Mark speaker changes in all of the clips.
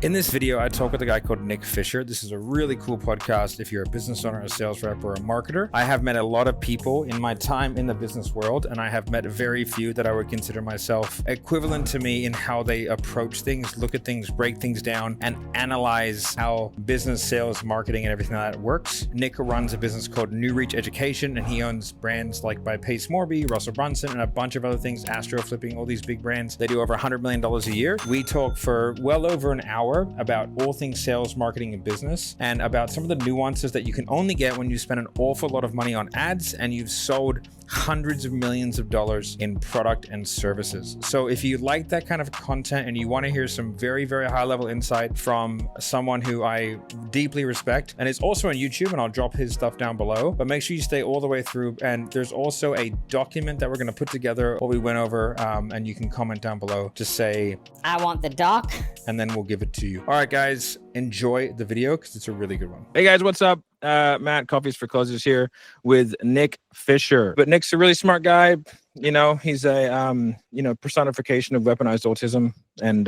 Speaker 1: In this video, I talk with a guy called Nick Fisher. This is a really cool podcast if you're a business owner, a sales rep, or a marketer. I have met a lot of people in my time in the business world, and I have met very few that I would consider myself equivalent to me in how they approach things, look at things, break things down, and analyze how business, sales, marketing, and everything like that works. Nick runs a business called New Reach Education, and he owns brands like by Pace Morby, Russell Brunson, and a bunch of other things, AstroFlipping, all these big brands. They do over $100 million a year. We talk for well over an hour about all things sales, marketing, and business, and about some of the nuances that you can only get when you spend an awful lot of money on ads and you've sold hundreds of millions of dollars in product and services. So if you like that kind of content and you want to hear some very, very high level insight from someone who I deeply respect, and it's also on YouTube, and I'll drop his stuff down below, but make sure you stay all the way through. And there's also a document that we're going to put together what we went over, and you can comment down below to say,
Speaker 2: I want the doc,
Speaker 1: and then we'll give it to you. All right, guys, enjoy the video because it's a really good one.
Speaker 3: Hey guys, what's up? Matt, Coffees for Closers here with Nick Fisher. But Nick's a really smart guy. You know, he's a personification of weaponized autism, and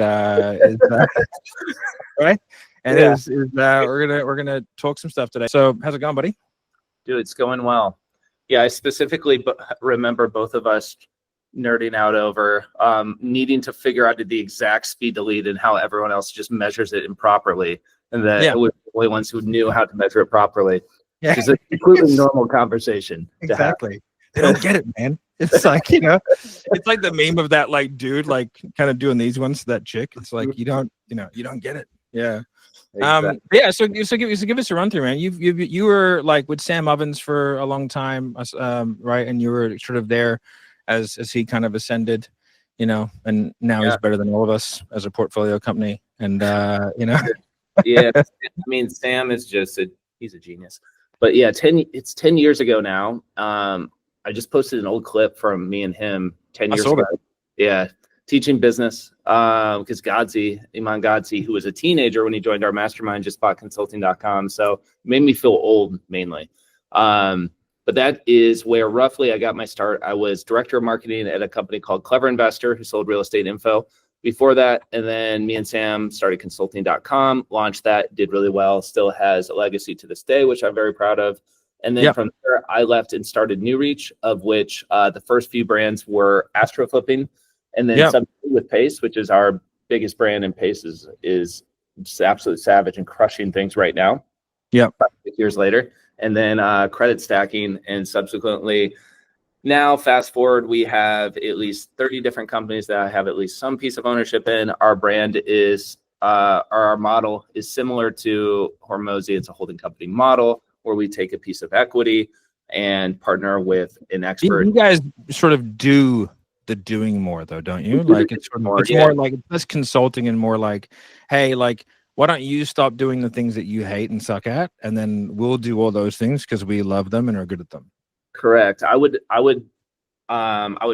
Speaker 3: right. And yeah. We're gonna talk some stuff today. So how's it going, buddy?
Speaker 4: Dude, it's going well. Yeah, I specifically remember both of us nerding out over needing to figure out the exact speed to lead and how everyone else just measures it improperly. And that it was the only ones who knew how to measure it properly. Yeah. It's a completely normal conversation.
Speaker 3: Exactly. They don't get it, man. It's like, it's like the meme of that like dude like kind of doing these ones to that chick. It's like you don't get it. Yeah.
Speaker 4: Exactly.
Speaker 3: So give us a run through, man. You were like with Sam Ovens for a long time, right? And you were sort of there as he kind of ascended, and now he's better than all of us as a portfolio company. And
Speaker 4: Yeah, I mean, Sam is he's a genius. But yeah, it's 10 years ago now. I just posted an old clip from me and him 10 years ago. Yeah, teaching business. Because Iman Godzi, who was a teenager when he joined our mastermind, just bought consulting.com. So it made me feel old mainly. But that is where roughly I got my start. I was director of marketing at a company called Clever Investor, who sold real estate info before that. And then me and Sam started consulting.com, launched that, did really well, still has a legacy to this day, which I'm very proud of. And then from there, I left and started New Reach, of which the first few brands were AstroFlipping, and then something with Pace, which is our biggest brand, and Pace is just absolutely savage and crushing things right now.
Speaker 3: Yeah.
Speaker 4: 6 years later. And then credit stacking, and subsequently now fast forward, we have at least 30 different companies that I have at least some piece of ownership in. Our brand is our model is similar to Hormozy. It's a holding company model where we take a piece of equity and partner with an expert.
Speaker 3: You guys sort of do the doing more though, don't you? Like it's more like it's less consulting and more like, hey, like, why don't you stop doing the things that you hate and suck at, and then we'll do all those things because we love them and are good at them.
Speaker 4: Correct. I would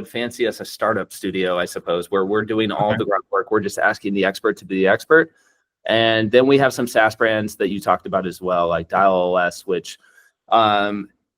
Speaker 4: fancy us a startup studio, I suppose, where we're doing all the grunt work. We're just asking the expert to be the expert. And then we have some SaaS brands that you talked about as well, like Dial.ls, which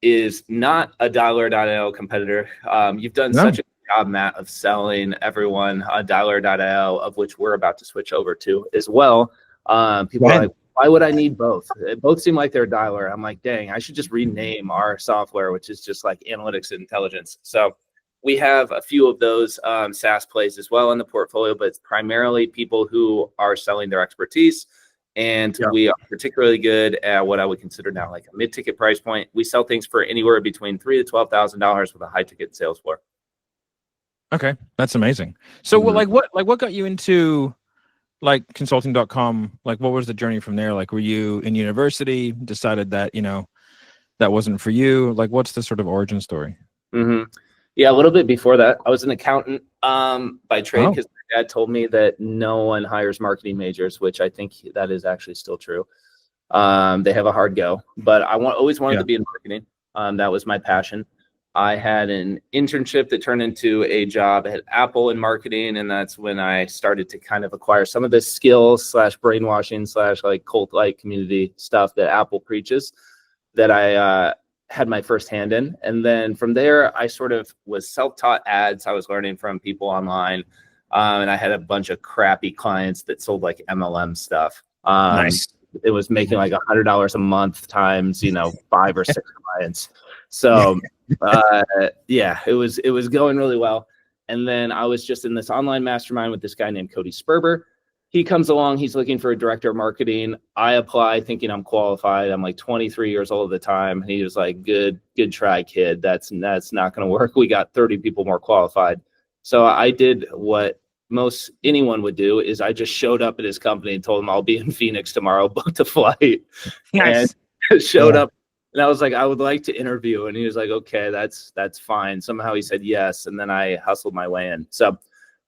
Speaker 4: is not a Dialer.io competitor. You've done such a job, Matt, of selling everyone a Dialer.io, of which we're about to switch over to as well. People are like, why would I need both? Both seem like they're Dialer. I'm like, dang, I should just rename our software, which is just like analytics and intelligence. So we have a few of those SaaS plays as well in the portfolio, but it's primarily people who are selling their expertise. And we are particularly good at what I would consider now like a mid-ticket price point. We sell things for anywhere between $3,000 to $12,000 with a high-ticket sales floor.
Speaker 3: Okay, that's amazing. So what got you into like consulting.com? Like what was the journey from there? Like were you in university, decided that, that wasn't for you? Like what's the sort of origin story?
Speaker 4: Yeah, a little bit before that. I was an accountant by trade because my dad told me that no one hires marketing majors, which I think that is actually still true. They have a hard go, but I always wanted to be in marketing. That was my passion. I had an internship that turned into a job at Apple in marketing, and that's when I started to kind of acquire some of the skills / brainwashing / like cult-like community stuff that Apple preaches that I had my first hand in. And then from there, I sort of was self-taught ads. I was learning from people online. And I had a bunch of crappy clients that sold like MLM stuff.
Speaker 3: Nice.
Speaker 4: It was making like $100 a month times, 5 or 6 clients. So yeah, it was going really well. And then I was just in this online mastermind with this guy named Cody Sperber. He comes along, he's looking for a director of marketing. I apply thinking I'm qualified. I'm like 23 years old at the time. And he was like, good try, kid. That's not going to work. We got 30 people more qualified. So I did what most anyone would do, is I just showed up at his company and told him I'll be in Phoenix tomorrow, booked a flight.
Speaker 3: Nice.
Speaker 4: And showed up. And I was like, I would like to interview. And he was like, okay, that's fine. Somehow he said yes. And then I hustled my way in. So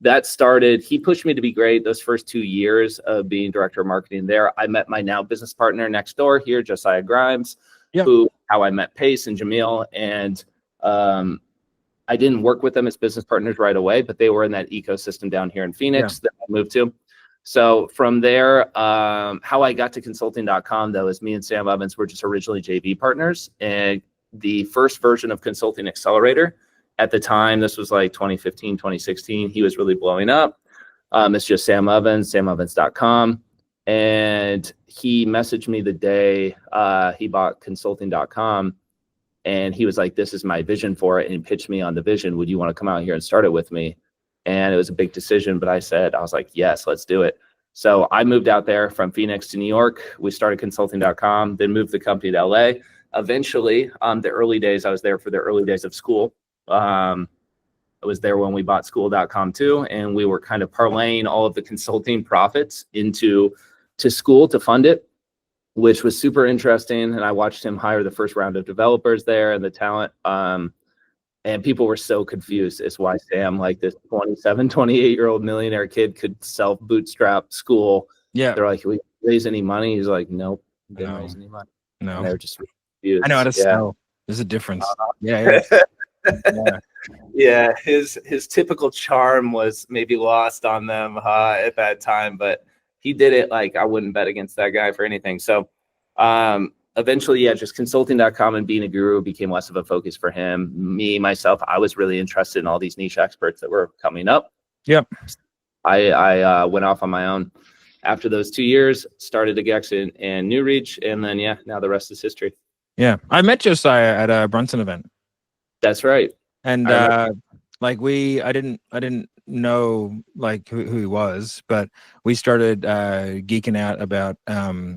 Speaker 4: that started, he pushed me to be great those first 2 years of being director of marketing there. I met my now business partner next door here, Josiah Grimes, how I met Pace and Jamil. And I didn't work with them as business partners right away, but they were in that ecosystem down here in Phoenix that I moved to. So from there, how I got to consulting.com, though, is me and Sam Evans were just originally JV partners. And the first version of Consulting Accelerator at the time, this was like 2015, 2016, he was really blowing up. It's just Sam Evans, samevans.com. And he messaged me the day he bought consulting.com. And he was like, this is my vision for it. And he pitched me on the vision. Would you want to come out here and start it with me? And it was a big decision, but I was like, yes, let's do it. So I moved out there from Phoenix to New York. We started consulting.com, then moved the company to LA. Eventually, the early days, I was there for the early days of school. I was there when we bought school.com too. And we were kind of parlaying all of the consulting profits to school to fund it, which was super interesting. And I watched him hire the first round of developers there and the talent. And people were so confused as why Sam, like this 27, 28-year-old millionaire kid, could self-bootstrap school. Yeah. They're like, we raise any money? He's like, nope, didn't raise any money.
Speaker 3: No.
Speaker 4: And they were just confused.
Speaker 3: I know how to sell. There's a difference. Yeah.
Speaker 4: Yeah. His typical charm was maybe lost on them at that time, but he did it like I wouldn't bet against that guy for anything. So eventually, just consulting.com and being a guru became less of a focus for him. Me, myself, I was really interested in all these niche experts that were coming up.
Speaker 3: Yep.
Speaker 4: I went off on my own. After those 2 years, started Exxon and New Reach. And then, now the rest is history.
Speaker 3: Yeah. I met Josiah at a Brunson event.
Speaker 4: That's right.
Speaker 3: And I didn't know like who he was, but we started geeking out about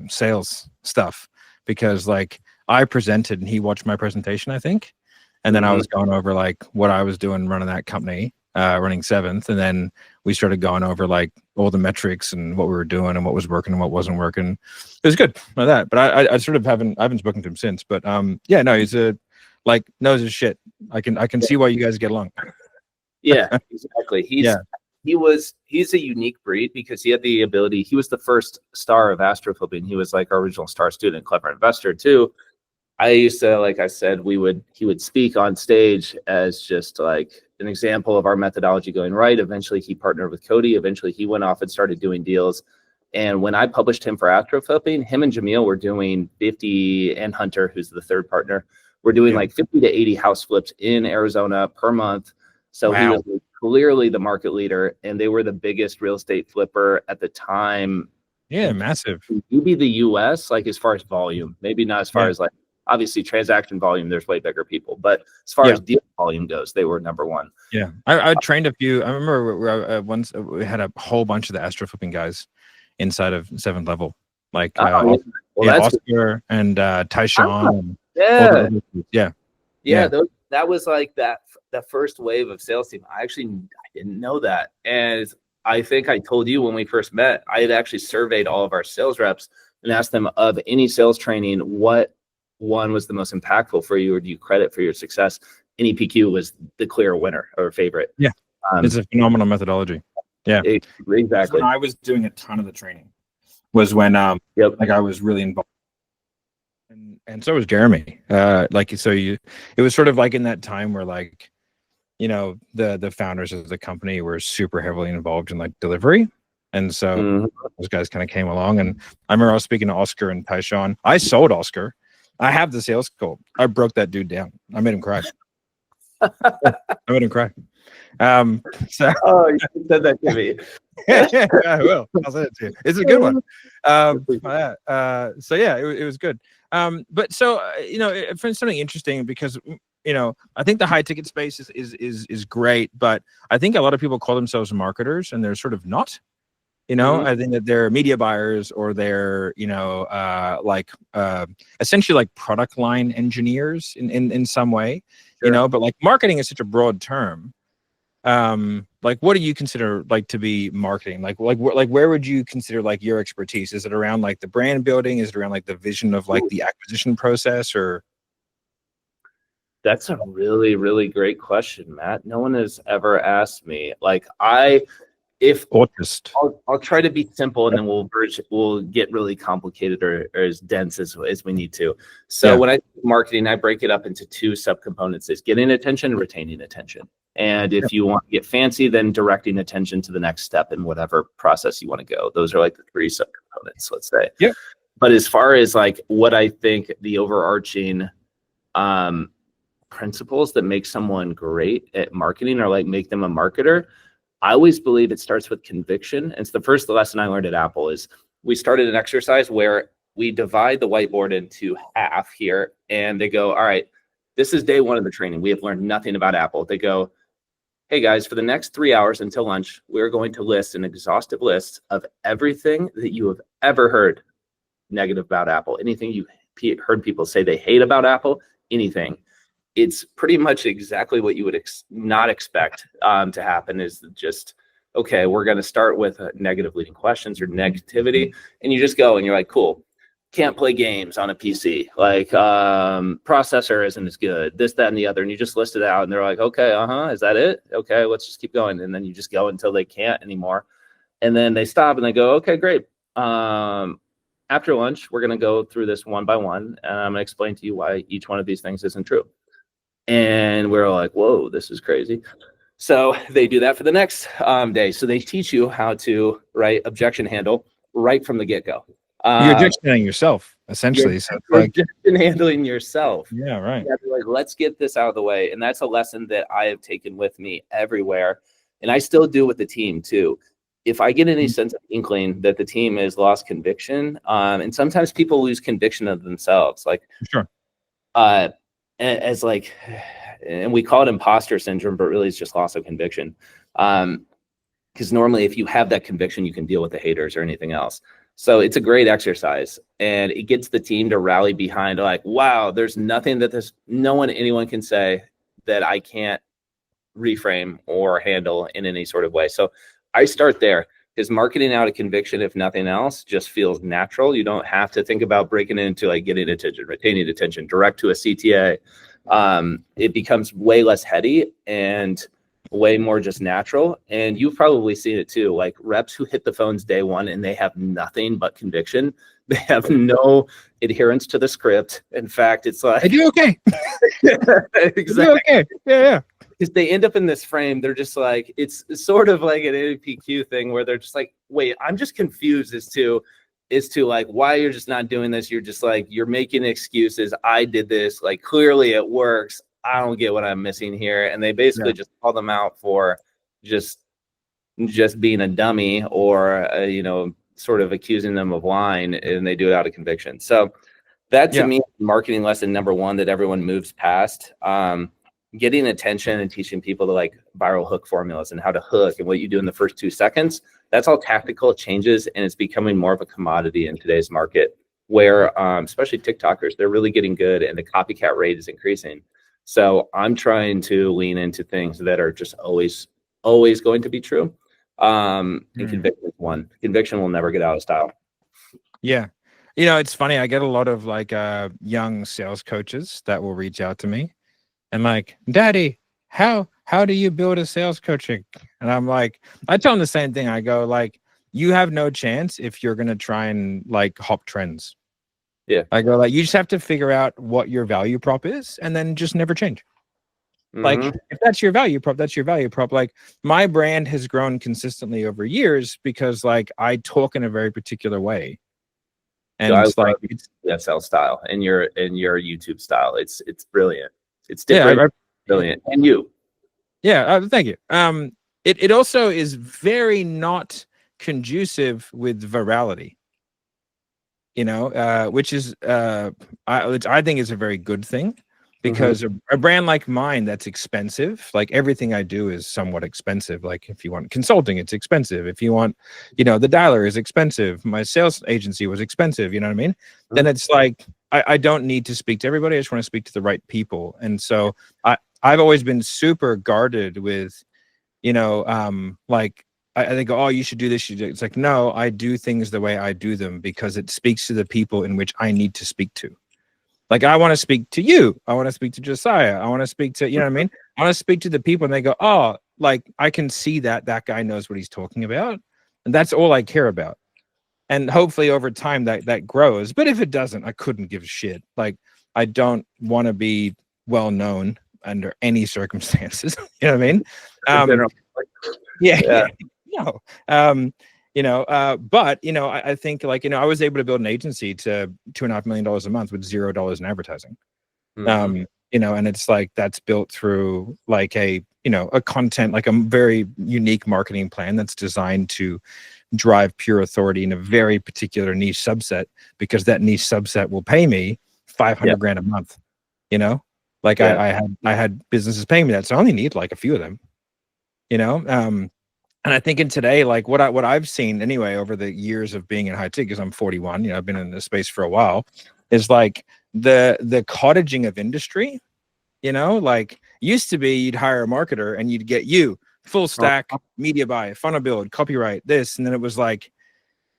Speaker 3: sales stuff. Because like I presented and he watched my presentation, I think. And then I was going over like what I was doing running that company, running Seventh. And then we started going over like all the metrics and what we were doing and what was working and what wasn't working. It was good like that. But I sort of I haven't spoken to him since. But he's knows his shit. I can see why you guys get along.
Speaker 4: Yeah, exactly. He's a unique breed because he had the ability. He was the first star of AstroFlipping. He was like our original star student, clever investor too. I used to, like I said, he would speak on stage as just like an example of our methodology going right. Eventually he partnered with Cody. Eventually he went off and started doing deals. And when I published him for AstroFlipping, him and Jamil were doing 50, and Hunter, who's the third partner, we're doing like 50 to 80 house flips in Arizona per month. So he was clearly the market leader, and they were the biggest real estate flipper at the time.
Speaker 3: Yeah, massive.
Speaker 4: Maybe the US, like as far as volume, maybe not as far as like obviously transaction volume, there's way bigger people, but as far as deal volume goes, they were number one.
Speaker 3: Yeah. I trained a few. I remember once we had a whole bunch of the AstroFlipping guys inside of 7th level, like Oscar and Tyshawn.
Speaker 4: That was like that first wave of sales team. I didn't know that. And I think I told you when we first met, I had actually surveyed all of our sales reps and asked them of any sales training, what one was the most impactful for you, or do you credit for your success? NEPQ was the clear winner or favorite.
Speaker 3: Yeah. It's a phenomenal methodology. Yeah.
Speaker 4: Exactly.
Speaker 1: When I was doing a ton of the training was when I was really involved.
Speaker 3: And so was Jeremy. It was sort of like in that time where like, the founders of the company were super heavily involved in like delivery. And so those guys kind of came along, and I remember I was speaking to Oscar and Tyshawn. I sold Oscar. I have the sales call. I broke that dude down. I made him cry. So
Speaker 4: Oh, you said that to me.
Speaker 3: I will. I'll send it to you. It's a good one. So yeah, it was good. But so I find something interesting because I think the high ticket space is great, but I think a lot of people call themselves marketers and they're sort of not. I think that they're media buyers or they're essentially like product line engineers in some way.
Speaker 4: Sure.
Speaker 3: But like marketing is such a broad term. Like what do you consider like to be marketing? Like where would you consider like your expertise? Is it around like the brand building? Is it around like the vision of like the acquisition process? Or
Speaker 4: that's a really, really great question, Matt. No one has ever asked me. Like I'll try to be simple, and then we'll get really complicated or as dense as we need to. So when I do marketing, I break it up into two subcomponents: is getting attention, retaining attention. And if you want to get fancy, then directing attention to the next step in whatever process you want to go. Those are like the three subcomponents, let's say.
Speaker 3: Yeah.
Speaker 4: But as far as like what I think the overarching principles that make someone great at marketing or like make them a marketer, I always believe it starts with conviction. And it's the first lesson I learned at Apple is we started an exercise where we divide the whiteboard into half here, and they go, all right, this is day one of the training. We have learned nothing about Apple. They go, hey guys, for the next 3 hours until lunch, we're going to list an exhaustive list of everything that you have ever heard negative about Apple, anything you heard people say they hate about Apple, anything. It's pretty much exactly what you would not expect to happen is just, okay, we're going to start with negative leading questions or negativity. And you just go and you're like, cool, can't play games on a PC. Like processor isn't as good, this, that, and the other. And you just list it out and they're like, okay, is that it? Okay, let's just keep going. And then you just go until they can't anymore. And then they stop and they go, okay, great. After lunch, we're going to go through this one by one. And I'm going to explain to you why each one of these things isn't true. And we're like, whoa, this is crazy. So they do that for the next day. So they teach you how to write objection handle right from the get-go.
Speaker 3: You're objectioning yourself, essentially.
Speaker 4: You're objection handling yourself.
Speaker 3: Yeah, right.
Speaker 4: You have to like, let's get this out of the way. And that's a lesson that I have taken with me everywhere. And I still do with the team too. If I get any sense of inkling that the team has lost conviction, and sometimes people lose conviction of themselves, like
Speaker 3: sure.
Speaker 4: As like, and we call it imposter syndrome, but really it's just loss of conviction. Because normally if you have that conviction, you can deal with the haters or anything else. So it's a great exercise and it gets the team to rally behind like, wow, there's nothing that anyone can say that I can't reframe or handle in any sort of way. So I start there because marketing out of conviction, if nothing else, just feels natural. You don't have to think about breaking it into like getting attention, retaining attention, direct to a CTA. It becomes way less heady and way more just natural. And you've probably seen it too, like reps who hit the phones day one and they have nothing but conviction. They have no adherence to the script. In fact, it's like,
Speaker 3: I do okay.
Speaker 4: Exactly.
Speaker 3: Okay. Yeah.
Speaker 4: Because they end up in this frame, they're just like, it's sort of like an APQ thing where they're just like, wait, I'm just confused as to like why you're just not doing this. You're just like, you're making excuses. I did this, like clearly it works. I don't get what I'm missing here. And they basically just call them out for just being a dummy or, sort of accusing them of lying, and they do it out of conviction. So that to me, marketing lesson number one that everyone moves past. Getting attention and teaching people to like viral hook formulas and how to hook and what you do in the first 2 seconds. That's all tactical changes, and it's becoming more of a commodity in today's market where especially TikTokers, they're really getting good and the copycat rate is increasing. So I'm trying to lean into things that are just always going to be true. And conviction is one. Conviction will never get out of style.
Speaker 3: Yeah. It's funny. I get a lot of like young sales coaches that will reach out to me. And like, Daddy, how do you build a sales coaching? And I'm like, I tell them the same thing. I go like, you have no chance if you're going to try and like hop trends.
Speaker 4: Yeah.
Speaker 3: I go like, you just have to figure out what your value prop is and then just never change. Like if that's your value prop, that's your value prop. Like my brand has grown consistently over years because like I talk in a very particular way. And
Speaker 4: so
Speaker 3: it's like
Speaker 4: SL style and your YouTube style. It's brilliant. It's different, brilliant. And you.
Speaker 3: Yeah, thank you. It also is very not conducive with virality, which is which I think is a very good thing, because a brand like mine that's expensive, like everything I do is somewhat expensive. Like if you want consulting, it's expensive. If you want, the dialer is expensive. My sales agency was expensive. You know what I mean? Then it's like I don't need to speak to everybody. I just want to speak to the right people. And so I've always been super guarded with, like I go, oh, you should do this. It's like, no, I do things the way I do them because it speaks to the people in which I need to speak to. Like, I want to speak to you. I want to speak to Josiah. I want to speak to, you know what I mean? I want to speak to the people, and they go, oh, like, I can see that guy knows what he's talking about. And that's all I care about. And hopefully over time that grows. But if it doesn't, I couldn't give a shit. Like, I don't want to be well known under any circumstances. You know what I mean? Yeah. No. But I think, like, I was able to build an agency to $2.5 million a month with $0 in advertising. And it's like, that's built through like a content, like a very unique marketing plan that's designed to drive pure authority in a very particular niche subset, because that niche subset will pay me 500 grand a month. Like, I had businesses paying me that, so I only need like a few of them. And I think in today, like what I've seen anyway over the years of being in high tech, because I'm 41, I've been in this space for a while, is like the cottaging of industry. Like, used to be you'd hire a marketer and you'd get full stack, media buy, funnel build, copyright, this, and then it was like,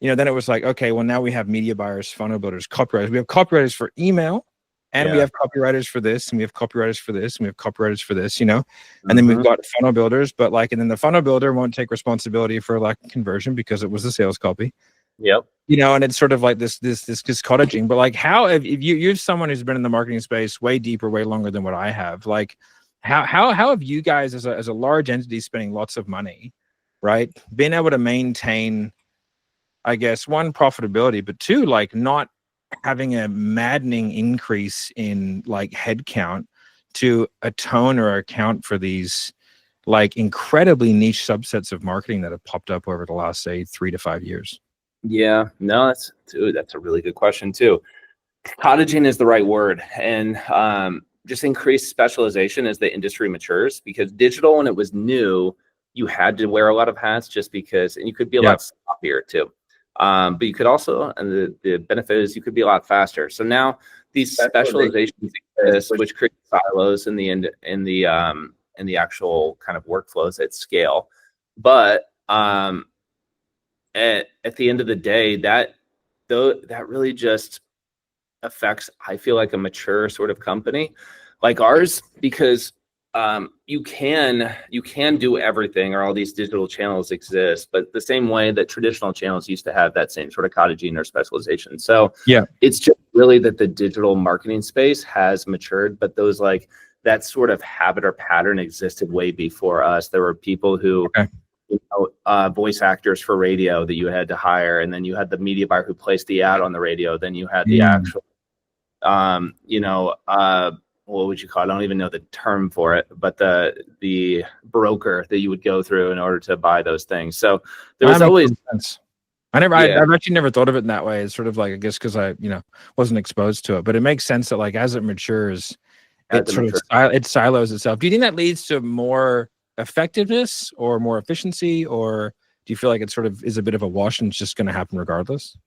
Speaker 3: okay, well, now we have media buyers, funnel builders, copywriters. We have copywriters for email. And we have copywriters for this, and we have copywriters for this, and we have copywriters for this, and then we've got funnel builders, but like, and then the funnel builder won't take responsibility for like conversion because it was a sales copy.
Speaker 4: Yep.
Speaker 3: And it's sort of like this cottaging. But like, how if you're someone who's been in the marketing space way deeper, way longer than what I have, like, how have you guys as a large entity spending lots of money, right, been able to maintain, I guess, one, profitability, but two, like, not having a maddening increase in like headcount to atone or account for these like incredibly niche subsets of marketing that have popped up over the last, say, 3 to 5 years?
Speaker 4: Yeah, no, that's a really good question too. Cottaging is the right word, and just increased specialization as the industry matures, because digital, when it was new, you had to wear a lot of hats just because, and you could be a lot sloppier too. But you could also, and the benefit is you could be a lot faster. So now these specializations exist, which create silos in the actual kind of workflows at scale. But at the end of the day, that really just affects, I feel like, a mature sort of company like ours, because you can do everything, or all these digital channels exist, but the same way that traditional channels used to have that same sort of cottaging or specialization. So it's just really that the digital marketing space has matured, but those, like, that sort of habit or pattern existed way before us. There were people who voice actors for radio that you had to hire, and then you had the media buyer who placed the ad on the radio, then you had the actual what would you call it? I don't even know the term for it, but the broker that you would go through in order to buy those things. So there was always
Speaker 3: sense. I've actually never thought of it in that way. It's sort of like, I guess, because I wasn't exposed to it, but it makes sense that, like, as it matures, it silos itself. Do you think that leads to more effectiveness or more efficiency, or do you feel like it sort of is a bit of a wash and it's just going to happen regardless?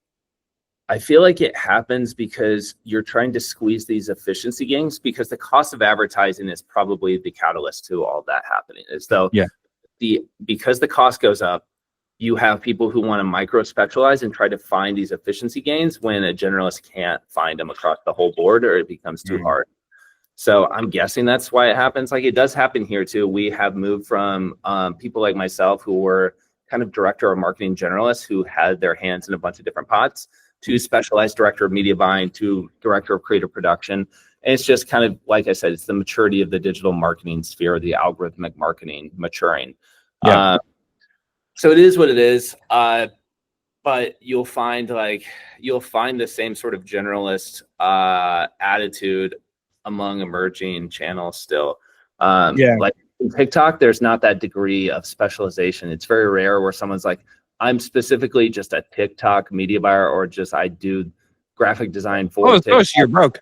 Speaker 4: I feel like it happens because you're trying to squeeze these efficiency gains, because the cost of advertising is probably the catalyst to all that happening. Is though, because the cost goes up, you have people who want to micro specialize and try to find these efficiency gains when a generalist can't find them across the whole board, or it becomes too hard. So I'm guessing that's why it happens. Like, it does happen here too. We have moved from people like myself, who were kind of director of marketing generalists who had their hands in a bunch of different pots, to specialized director of media buying, to director of creative production. And it's just kind of, like I said, it's the maturity of the digital marketing sphere, the algorithmic marketing maturing. So it is what it is. But you'll find the same sort of generalist attitude among emerging channels still. Like in TikTok, there's not that degree of specialization. It's very rare where someone's like, I'm specifically just a TikTok media buyer, or just I do graphic design for TikTok.
Speaker 3: So you're broke.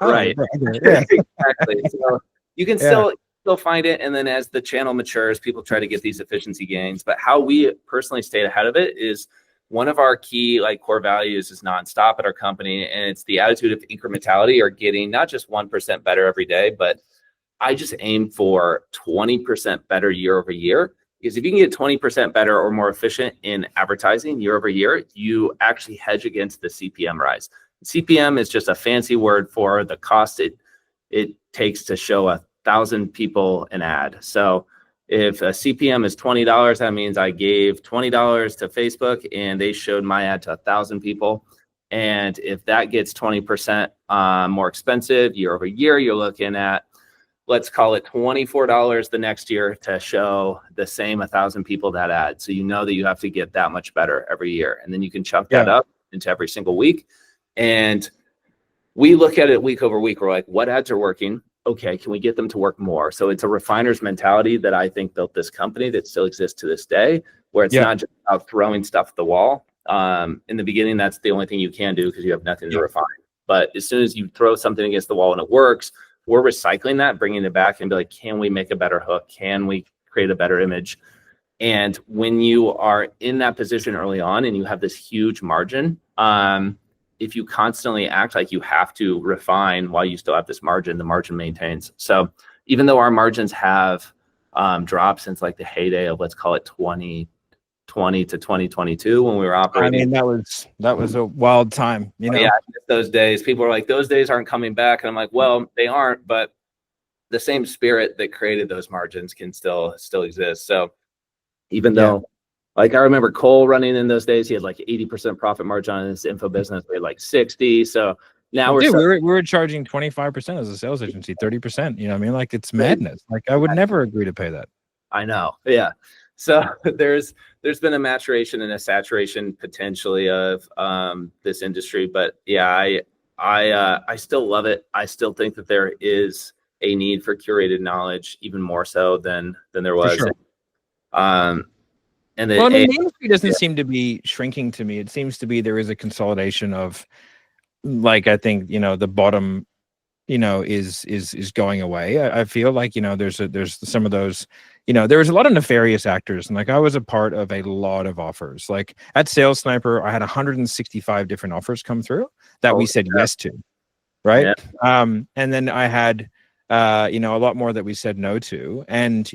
Speaker 4: Right.
Speaker 3: Yeah.
Speaker 4: Exactly. So you can still find it. And then as the channel matures, people try to get these efficiency gains. But how we personally stayed ahead of it is one of our key core values is nonstop at our company. And it's the attitude of incrementality, or getting not just 1% better every day, but I just aim for 20% better year over year. Because if you can get 20% better or more efficient in advertising year over year, you actually hedge against the CPM rise. CPM is just a fancy word for the cost it takes to show 1,000 people an ad. So if a CPM is $20, that means I gave $20 to Facebook and they showed my ad to 1,000 people. And if that gets 20% more expensive year over year, you're looking at, let's call it $24 the next year to show the same 1,000 people that ad. So you know that you have to get that much better every year. And then you can chunk that up into every single week. And we look at it week over week. We're like, what ads are working? Okay, can we get them to work more? So it's a refiner's mentality that I think built this company that still exists to this day, where it's not just about throwing stuff at the wall. In the beginning, that's the only thing you can do because you have nothing to refine. But as soon as you throw something against the wall and it works, we're recycling that, bringing it back and be like, can we make a better hook? Can we create a better image? And when you are in that position early on and you have this huge margin, if you constantly act like you have to refine while you still have this margin, the margin maintains. So even though our margins have dropped since the heyday of, let's call it 2020 to 2022 when we were operating.
Speaker 3: I mean, that was a wild time.
Speaker 4: Yeah, those days. People are like, those days aren't coming back. And I'm like, well, they aren't, but the same spirit that created those margins can still exist. So even though, I remember Cole running in those days, he had 80% profit margin on his info business. We had 60. So now
Speaker 3: we were charging 25% as a sales agency, 30%. You know what I mean? It's madness. I would never agree to pay that.
Speaker 4: I know. Yeah. So there's been a maturation and a saturation potentially of this industry, but yeah, I still love it. I still think that there is a need for curated knowledge, even more so than there was.
Speaker 3: For sure.
Speaker 4: And
Speaker 3: the industry doesn't seem to be shrinking to me. It seems to be there is a consolidation of, I think the bottom, is going away. I feel like there's some of those. There was a lot of nefarious actors, and I was a part of a lot of offers. At Sales Sniper, I had 165 different offers come through that we said yes to, right? Yeah. And then I had a lot more that we said no to, and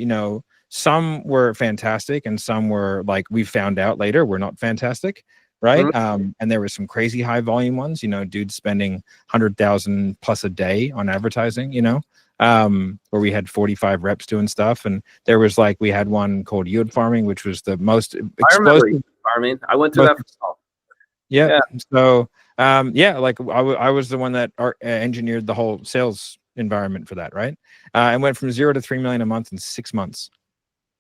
Speaker 3: some were fantastic and some were we found out later were not fantastic, right? Mm-hmm. And there were some crazy high volume ones, dudes spending 100,000 plus a day on advertising, where we had 45 reps doing stuff. And there was we had one called yield farming, which was the most explosive.
Speaker 4: Farming. I went through that.
Speaker 3: Yeah. So I was the one that engineered the whole sales environment for that, right? And went from 0 to 3 million a month in 6 months.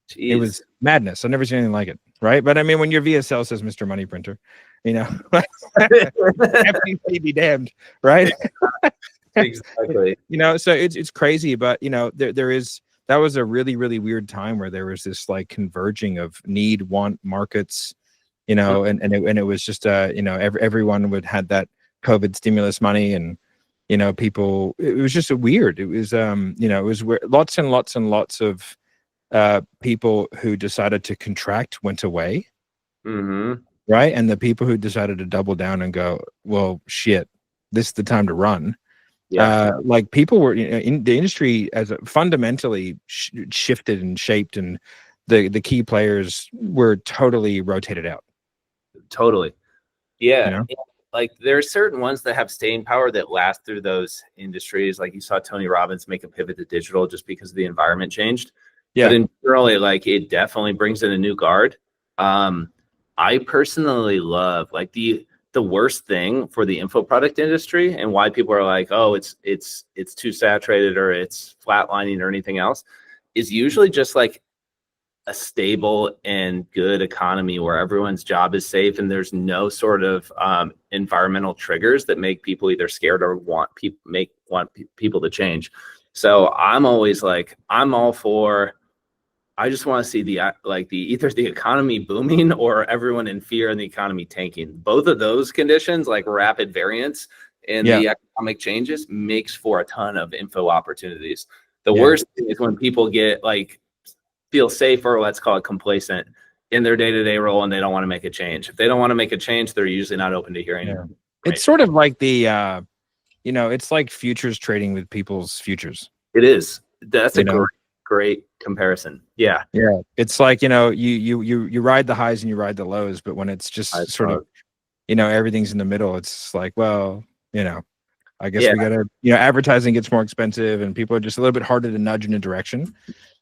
Speaker 3: Jeez. It was madness. I've never seen anything like it, right? But I mean, when your VSL says Mr. Money Printer, FTC be damned, right?
Speaker 4: Exactly.
Speaker 3: So it's crazy, but that was a really, really weird time where there was this converging of need, want markets, and it was just everyone had that COVID stimulus money, and people, it was just weird. It was it was lots and lots and lots of people who decided to contract went away, right? And the people who decided to double down and go, well, shit, this is the time to run. People were in the industry as fundamentally shifted and shaped, and the key players were totally rotated out.
Speaker 4: Totally. Yeah. There are certain ones that have staying power that last through those industries. You saw Tony Robbins make a pivot to digital just because the environment changed. Yeah. But in generally, it definitely brings in a new guard. I personally love the worst thing for the info product industry, and why people are like, oh, it's too saturated or it's flatlining or anything else, is usually just a stable and good economy where everyone's job is safe and there's no sort of environmental triggers that make people either scared or want people to change. So I'm always like, I'm all for, I just want to see either the economy booming or everyone in fear and the economy tanking. Both of those conditions, like rapid variance and the economic changes, makes for a ton of info opportunities. The worst thing is when people get feel safe, or let's call it complacent, in their day-to-day role, and they don't want to make a change. If they don't want to make a change, they're usually not open to hearing it.
Speaker 3: It's sort of like the it's like futures trading with people's futures.
Speaker 4: It is. That's a great comparison. Yeah.
Speaker 3: It's like, you ride the highs and you ride the lows, but when it's just sort of, everything's in the middle, it's like, well, I guess we gotta, advertising gets more expensive and people are just a little bit harder to nudge in a direction.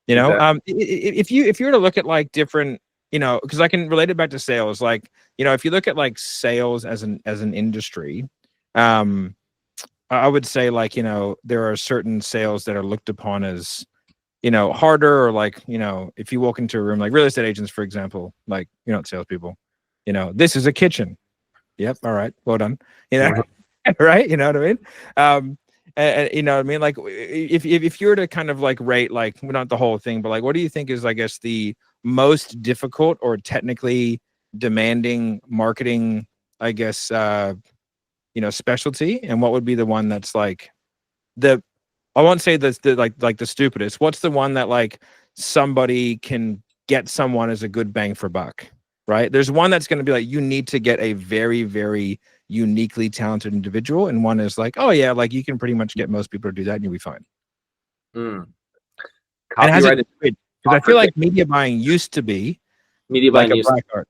Speaker 3: If you were to look at like different, because I can relate it back to sales, like, if you look at like sales as an industry, I would say like, there are certain sales that are looked upon as, harder, or like, if you walk into a room, like real estate agents, for example, like, salespeople, this is a kitchen. Yep. All right. Well done. Right. You know what I mean? And you know what I mean? Like if you were to kind of like rate, like not the whole thing, but like, what do you think is, I guess, the most difficult or technically demanding marketing, I guess, specialty? And what would be the one that's like I won't say the stupidest. What's the one that like somebody can get someone as a good bang for buck, right? There's one that's going to be like, you need to get a very, very uniquely talented individual. And one is like, oh yeah, like you can pretty much get most people to do that and you'll be fine.
Speaker 4: Copyright,
Speaker 3: because I feel like media buying used to be
Speaker 4: like
Speaker 3: a black art.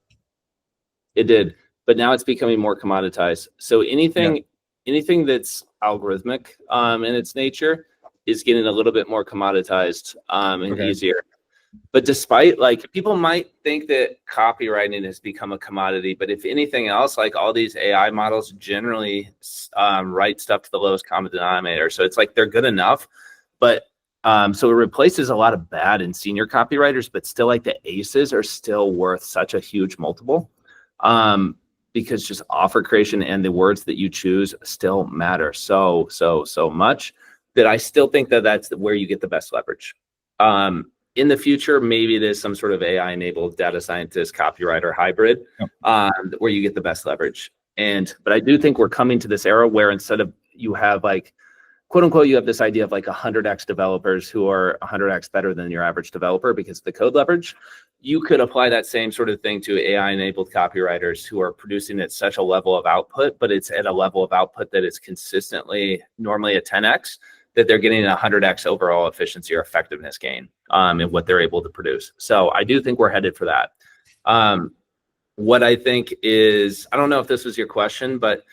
Speaker 4: It did, but now it's becoming more commoditized. So anything that's algorithmic in its nature is getting a little bit more commoditized and easier. But despite, like, people might think that copywriting has become a commodity, but if anything else, like all these AI models generally write stuff to the lowest common denominator. So it's like they're good enough, but so it replaces a lot of bad and senior copywriters, but still like the aces are still worth such a huge multiple because just offer creation and the words that you choose still matter so much that I still think that that's where you get the best leverage. In the future, maybe it is some sort of AI-enabled data scientist, copywriter hybrid, where you get the best leverage. But I do think we're coming to this era where instead of you have like, quote unquote, you have this idea of like 100x developers who are 100x better than your average developer because of the code leverage. You could apply that same sort of thing to AI-enabled copywriters who are producing at such a level of output, but it's at a level of output that is consistently, normally a 10x, that they're getting a 100x overall efficiency or effectiveness gain in what they're able to produce. So I do think we're headed for that. What I think is, I don't know if this was your question, but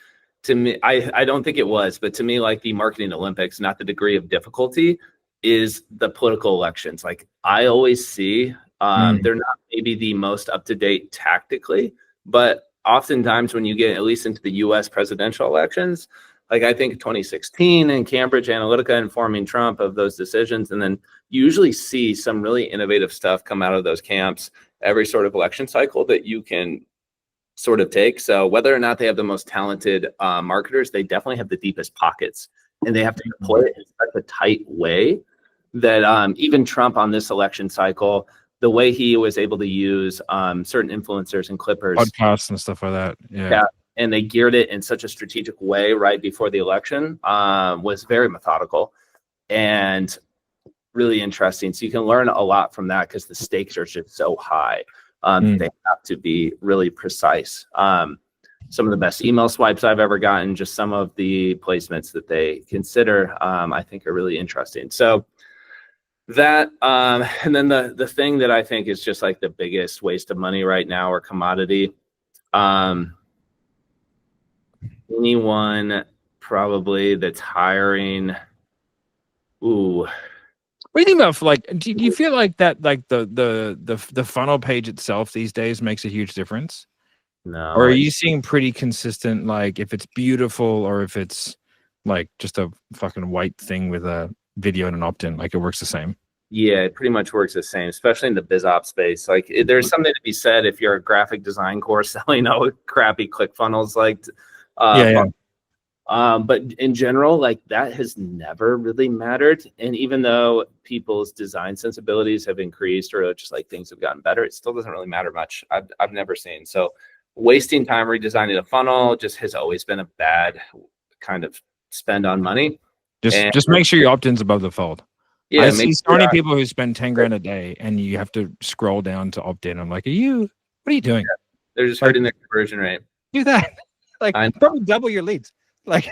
Speaker 4: to me, I don't think it was, but to me, like the marketing Olympics, not the degree of difficulty, is the political elections. Like I always see, they're not maybe the most up-to-date tactically, but oftentimes when you get at least into the US presidential elections, like I think 2016 and Cambridge Analytica informing Trump of those decisions. And then you usually see some really innovative stuff come out of those camps every sort of election cycle that you can sort of take. So whether or not they have the most talented marketers, they definitely have the deepest pockets, and they have to deploy it in such a tight way that even Trump on this election cycle, the way he was able to use certain influencers and clippers,
Speaker 3: podcasts and stuff like that. Yeah.
Speaker 4: And they geared it in such a strategic way right before the election was very methodical and really interesting. So you can learn a lot from that because the stakes are just so high. They have to be really precise. Some of the best email swipes I've ever gotten, just some of the placements that they consider, I think are really interesting. So that, and then the thing that I think is just like the biggest waste of money right now or commodity, anyone probably that's hiring. Ooh.
Speaker 3: What do you think about, like, do you feel like that, like the funnel page itself these days makes a huge difference?
Speaker 4: No.
Speaker 3: Or are you seeing pretty consistent, like if it's beautiful or if it's like just a fucking white thing with a video and an opt-in, like it works the same?
Speaker 4: Yeah, it pretty much works the same, especially in the biz op space. Like there's something to be said if you're a graphic design course selling crappy ClickFunnels, like, But in general, like that has never really mattered. And even though people's design sensibilities have increased or just like things have gotten better, it still doesn't really matter much. I've never seen. So wasting time redesigning a funnel just has always been a bad kind of spend on money.
Speaker 3: Just make sure your opt-in's above the fold.
Speaker 4: Yeah,
Speaker 3: I see so many people who spend 10 grand a day and you have to scroll down to opt in. I'm like, what are you doing?
Speaker 4: Yeah, they're just hurting their conversion rate.
Speaker 3: Do that. Like probably double your leads. Like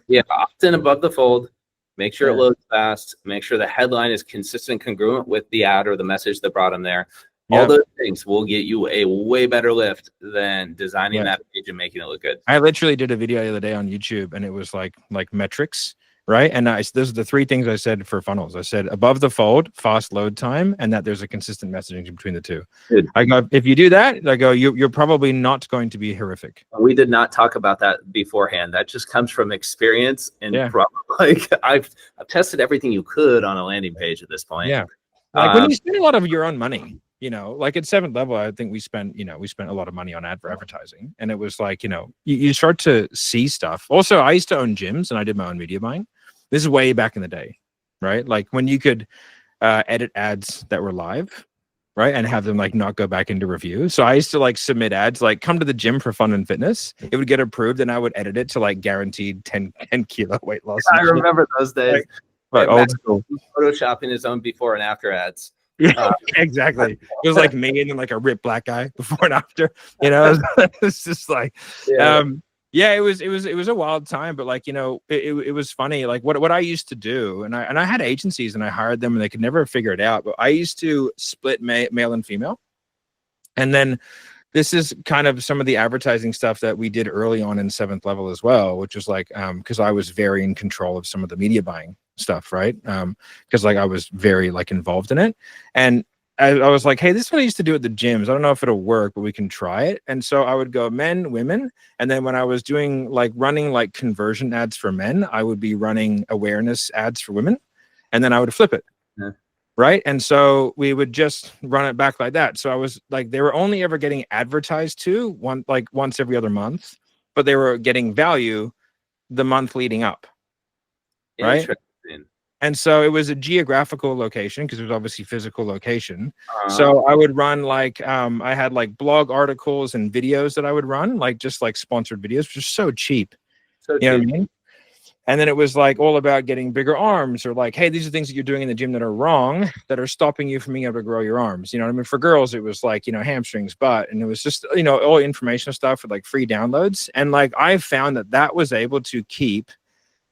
Speaker 4: yeah, opt in above the fold, make sure it loads fast, make sure the headline is consistent, congruent with the ad or the message that brought them there. All those things will get you a way better lift than designing that page and making it look good.
Speaker 3: I literally did a video the other day on YouTube and it was like metrics, right? And those are the 3 things I said for funnels. I said above the fold, fast load time, and that there's a consistent messaging between the 2. Good. I go, if you do that, I go, you're probably not going to be horrific.
Speaker 4: We did not talk about that beforehand. That just comes from experience and like I've tested everything you could on a landing page at this point.
Speaker 3: Yeah. Like when you spend a lot of your own money, you know, like at 7th level, I think we spent a lot of money on advertising, and it was like, you start to see stuff. Also, I used to own gyms and I did my own media buying. This is way back in the day, right? Like when you could edit ads that were live, right? And have them like not go back into review. So I used to like submit ads, like come to the gym for fun and fitness. It would get approved and I would edit it to like guaranteed 10 kilo weight loss.
Speaker 4: I remember those days.
Speaker 3: Like old school.
Speaker 4: Photoshopping his own before and after ads.
Speaker 3: Yeah, exactly. It was like me and then like a ripped black guy before and after, it's just like, it was a wild time, but like, it was funny. Like what I used to do, and I had agencies and I hired them and they could never figure it out, but I used to split male and female. And then this is kind of some of the advertising stuff that we did early on in 7th level as well, which was like, cause I was very in control of some of the media buying stuff, right? Because like I was very like involved in it, and I was like, hey, this is what I used to do at the gyms. I don't know if it'll work, but we can try it. And so I would go men, women, and then when I was doing like running like conversion ads for men, I would be running awareness ads for women, and then I would flip it. Right. And so we would just run it back like that. So I was like, they were only ever getting advertised to once every other month, but they were getting value the month leading up. Right. And so it was a geographical location because it was obviously physical location. So I would run like, I had like blog articles and videos that I would run, like just like sponsored videos, which are so cheap. You know what I mean? And then it was like all about getting bigger arms, or like, hey, these are things that you're doing in the gym that are wrong, that are stopping you from being able to grow your arms. You know what I mean? For girls, it was like, hamstrings, butt. And it was just, all informational stuff with like free downloads. And like, I found that was able to keep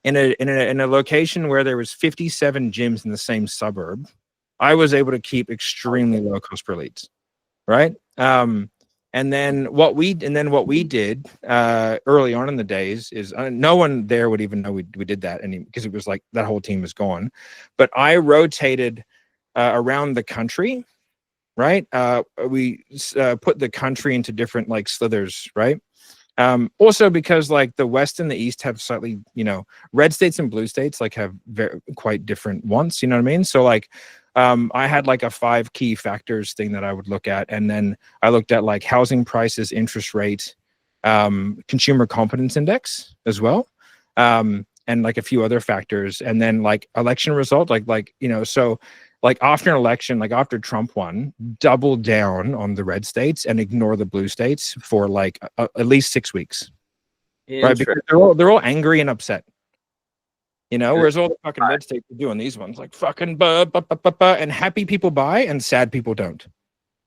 Speaker 3: in a location where there was 57 gyms in the same suburb. I was able to keep extremely low cost per leads. Right. And then what we did early on in the days is no one there would even know we did that, because it was like that whole team was gone. But I rotated around the country, right? We put the country into different like slithers, right? Also because like the West and the East have slightly, red states and blue states like have quite different wants, you know what I mean? So like, I had like a 5 key factors thing that I would look at. And then I looked at like housing prices, interest rate, consumer confidence index as well. And like a few other factors. And then like election result, so like after an election, like after Trump won, double down on the red states and ignore the blue states for like at least 6 weeks. Right? Because they're all angry and upset. Whereas all the fucking red states are doing these ones like fucking and happy people buy and sad people don't,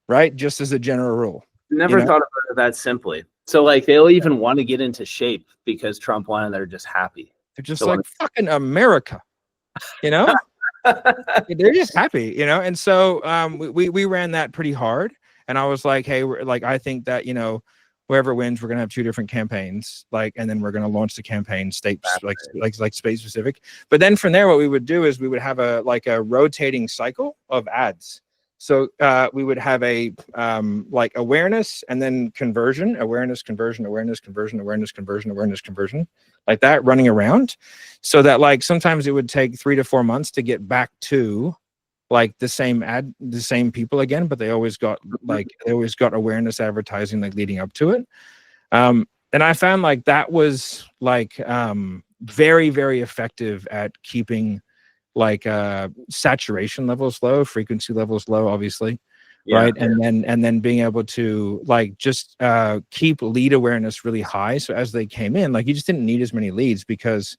Speaker 3: right? Just as a general rule.
Speaker 4: Never thought about it that simply. So like they'll even want to get into shape because Trump won and they're just happy.
Speaker 3: They're just like fucking America, they're just happy, And so we ran that pretty hard, and I was like, hey, I think that whoever wins, we're gonna have 2 different campaigns, and then we're gonna launch the campaign state like space specific. But then from there, what we would do is we would have a rotating cycle of ads. So we would have a awareness and then conversion, awareness, conversion, awareness, conversion, awareness, conversion, awareness, conversion, like that running around. So that sometimes it would take 3 to 4 months to get back to the same people again, but they always got awareness advertising leading up to it. I found like that was like very, very effective at keeping like saturation levels low, frequency levels low, obviously. Right. And then being able to like just keep lead awareness really high. So as they came in, like you just didn't need as many leads because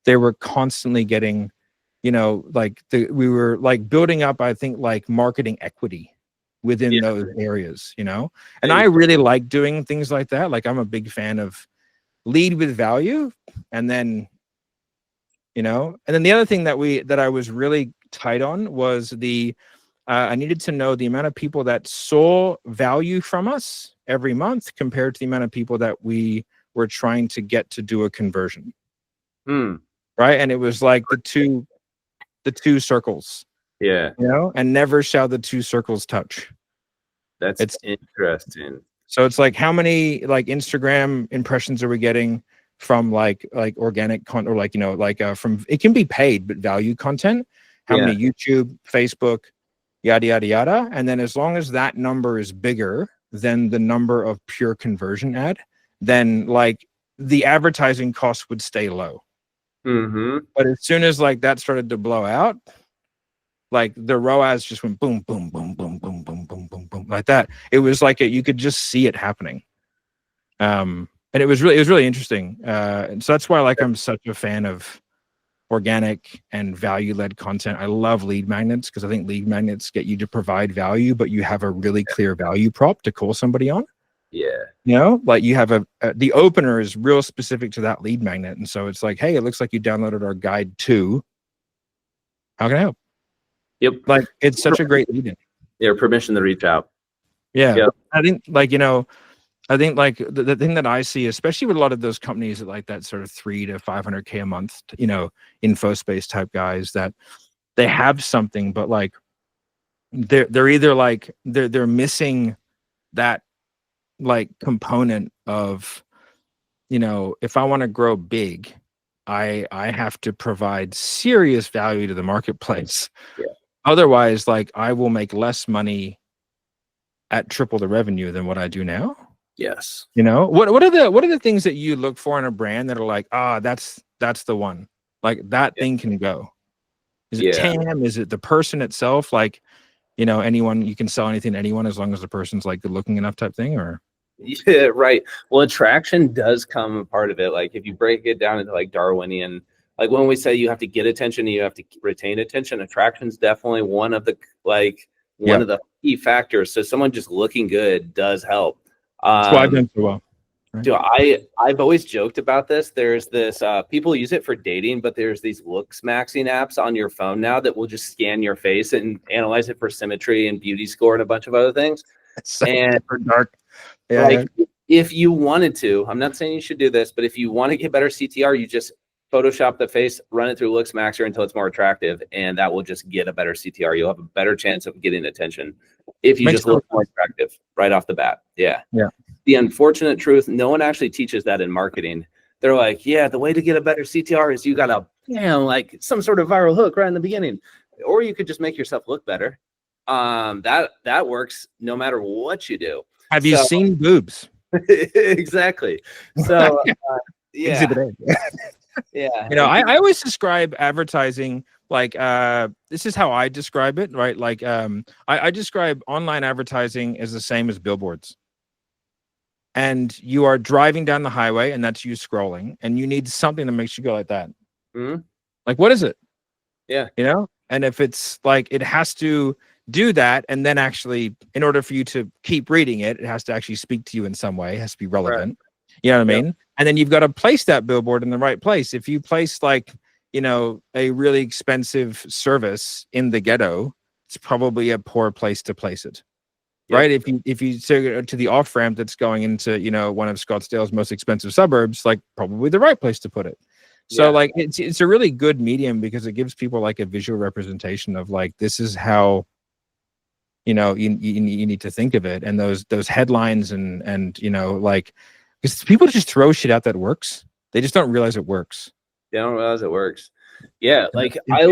Speaker 3: they were constantly getting, you know, like we were like building up, I think, like marketing equity within those areas, you know. And I really like doing things like that. Like I'm a big fan of lead with value, and then, you know, and then the other thing that I was really tight on was I needed to know the amount of people that saw value from us every month compared to the amount of people that we were trying to get to do a conversion. Right. And it was like the two circles.
Speaker 4: Yeah.
Speaker 3: You know, and never shall the two circles touch.
Speaker 4: It's interesting.
Speaker 3: So it's like, how many like Instagram impressions are we getting from like organic content, or like, you know, like from, it can be paid, but value content, how many YouTube, Facebook, yada, yada, yada. And then as long as that number is bigger than the number of pure conversion ad, then like the advertising costs would stay low. But as soon as like that started to blow out, like the ROAS just went boom, boom, boom, boom, boom, boom, boom, boom, boom, like that. It was like you could just see it happening. And it was really interesting. And so that's why like I'm such a fan of organic and value-led content. I love lead magnets because I think lead magnets get you to provide value, but you have a really clear value prop to call somebody on.
Speaker 4: Yeah.
Speaker 3: You know, like you have the opener is real specific to that lead magnet. And so it's like, hey, it looks like you downloaded our guide to, how can I help?
Speaker 4: Yep.
Speaker 3: Like it's such a great lead in.
Speaker 4: Yeah. Permission to reach out.
Speaker 3: Yeah.
Speaker 4: Yep.
Speaker 3: I think like, you know, I think like the thing that I see, especially with a lot of those companies that like that sort of 300 to 500K a month, you know, info space type guys, that they have something, but like they're either like they're missing that like component of, you know, if I want to grow big, I have to provide serious value to the marketplace.
Speaker 4: Yeah.
Speaker 3: Otherwise, like I will make less money at triple the revenue than what I do now.
Speaker 4: Yes.
Speaker 3: You know, what are the things that you look for in a brand that are like, that's the one, like that thing can go? Is it TAM? Is it the person itself? Like, you know, anyone, you can sell anything to anyone as long as the person's like good looking enough type thing, or?
Speaker 4: Yeah, right. Well, attraction does come a part of it. Like if you break it down into like Darwinian, like when we say you have to get attention and you have to retain attention, attraction is definitely one of the one of the key factors. So someone just looking good does help.
Speaker 3: That's why I've done so well. Right?
Speaker 4: Dude, I've always joked about this. There's this people use it for dating, but there's these looks maxing apps on your phone now that will just scan your face and analyze it for symmetry and beauty score and a bunch of other things.
Speaker 3: And for dark. Yeah.
Speaker 4: Like if you wanted to, I'm not saying you should do this, but if you want to get better CTR, you just Photoshop the face, run it through Looks Maxer until it's more attractive, and that will just get a better CTR. You'll have a better chance of getting attention if you just look more attractive right off the bat. Yeah.
Speaker 3: Yeah.
Speaker 4: The unfortunate truth, no one actually teaches that in marketing. They're like, yeah, the way to get a better CTR is you got to, like some sort of viral hook right in the beginning, or you could just make yourself look better. That works no matter what you do.
Speaker 3: Have you seen boobs?
Speaker 4: Exactly. So yeah. Yeah.
Speaker 3: You know, I always describe advertising like this is how I describe it, right? Like I describe online advertising as the same as billboards. And you are driving down the highway and that's you scrolling, and you need something that makes you go like that.
Speaker 4: Mm-hmm.
Speaker 3: Like, what is it?
Speaker 4: Yeah.
Speaker 3: You know, and if it's like, it has to do that, and then actually, in order for you to keep reading it, it has to actually speak to you in some way. It has to be relevant. Right. You know what I mean? And then you've got to place that billboard in the right place. If you place like, you know, a really expensive service in the ghetto, it's probably a poor place to place it. Yep. Right. If you go to the off ramp that's going into, you know, one of Scottsdale's most expensive suburbs, like probably the right place to put it. So like it's a really good medium because it gives people like a visual representation of like, this is how, you know, you need to think of it. And those headlines and you know, like, because people just throw shit out that works. They just don't realize it works.
Speaker 4: They don't realize it works. Yeah. Like I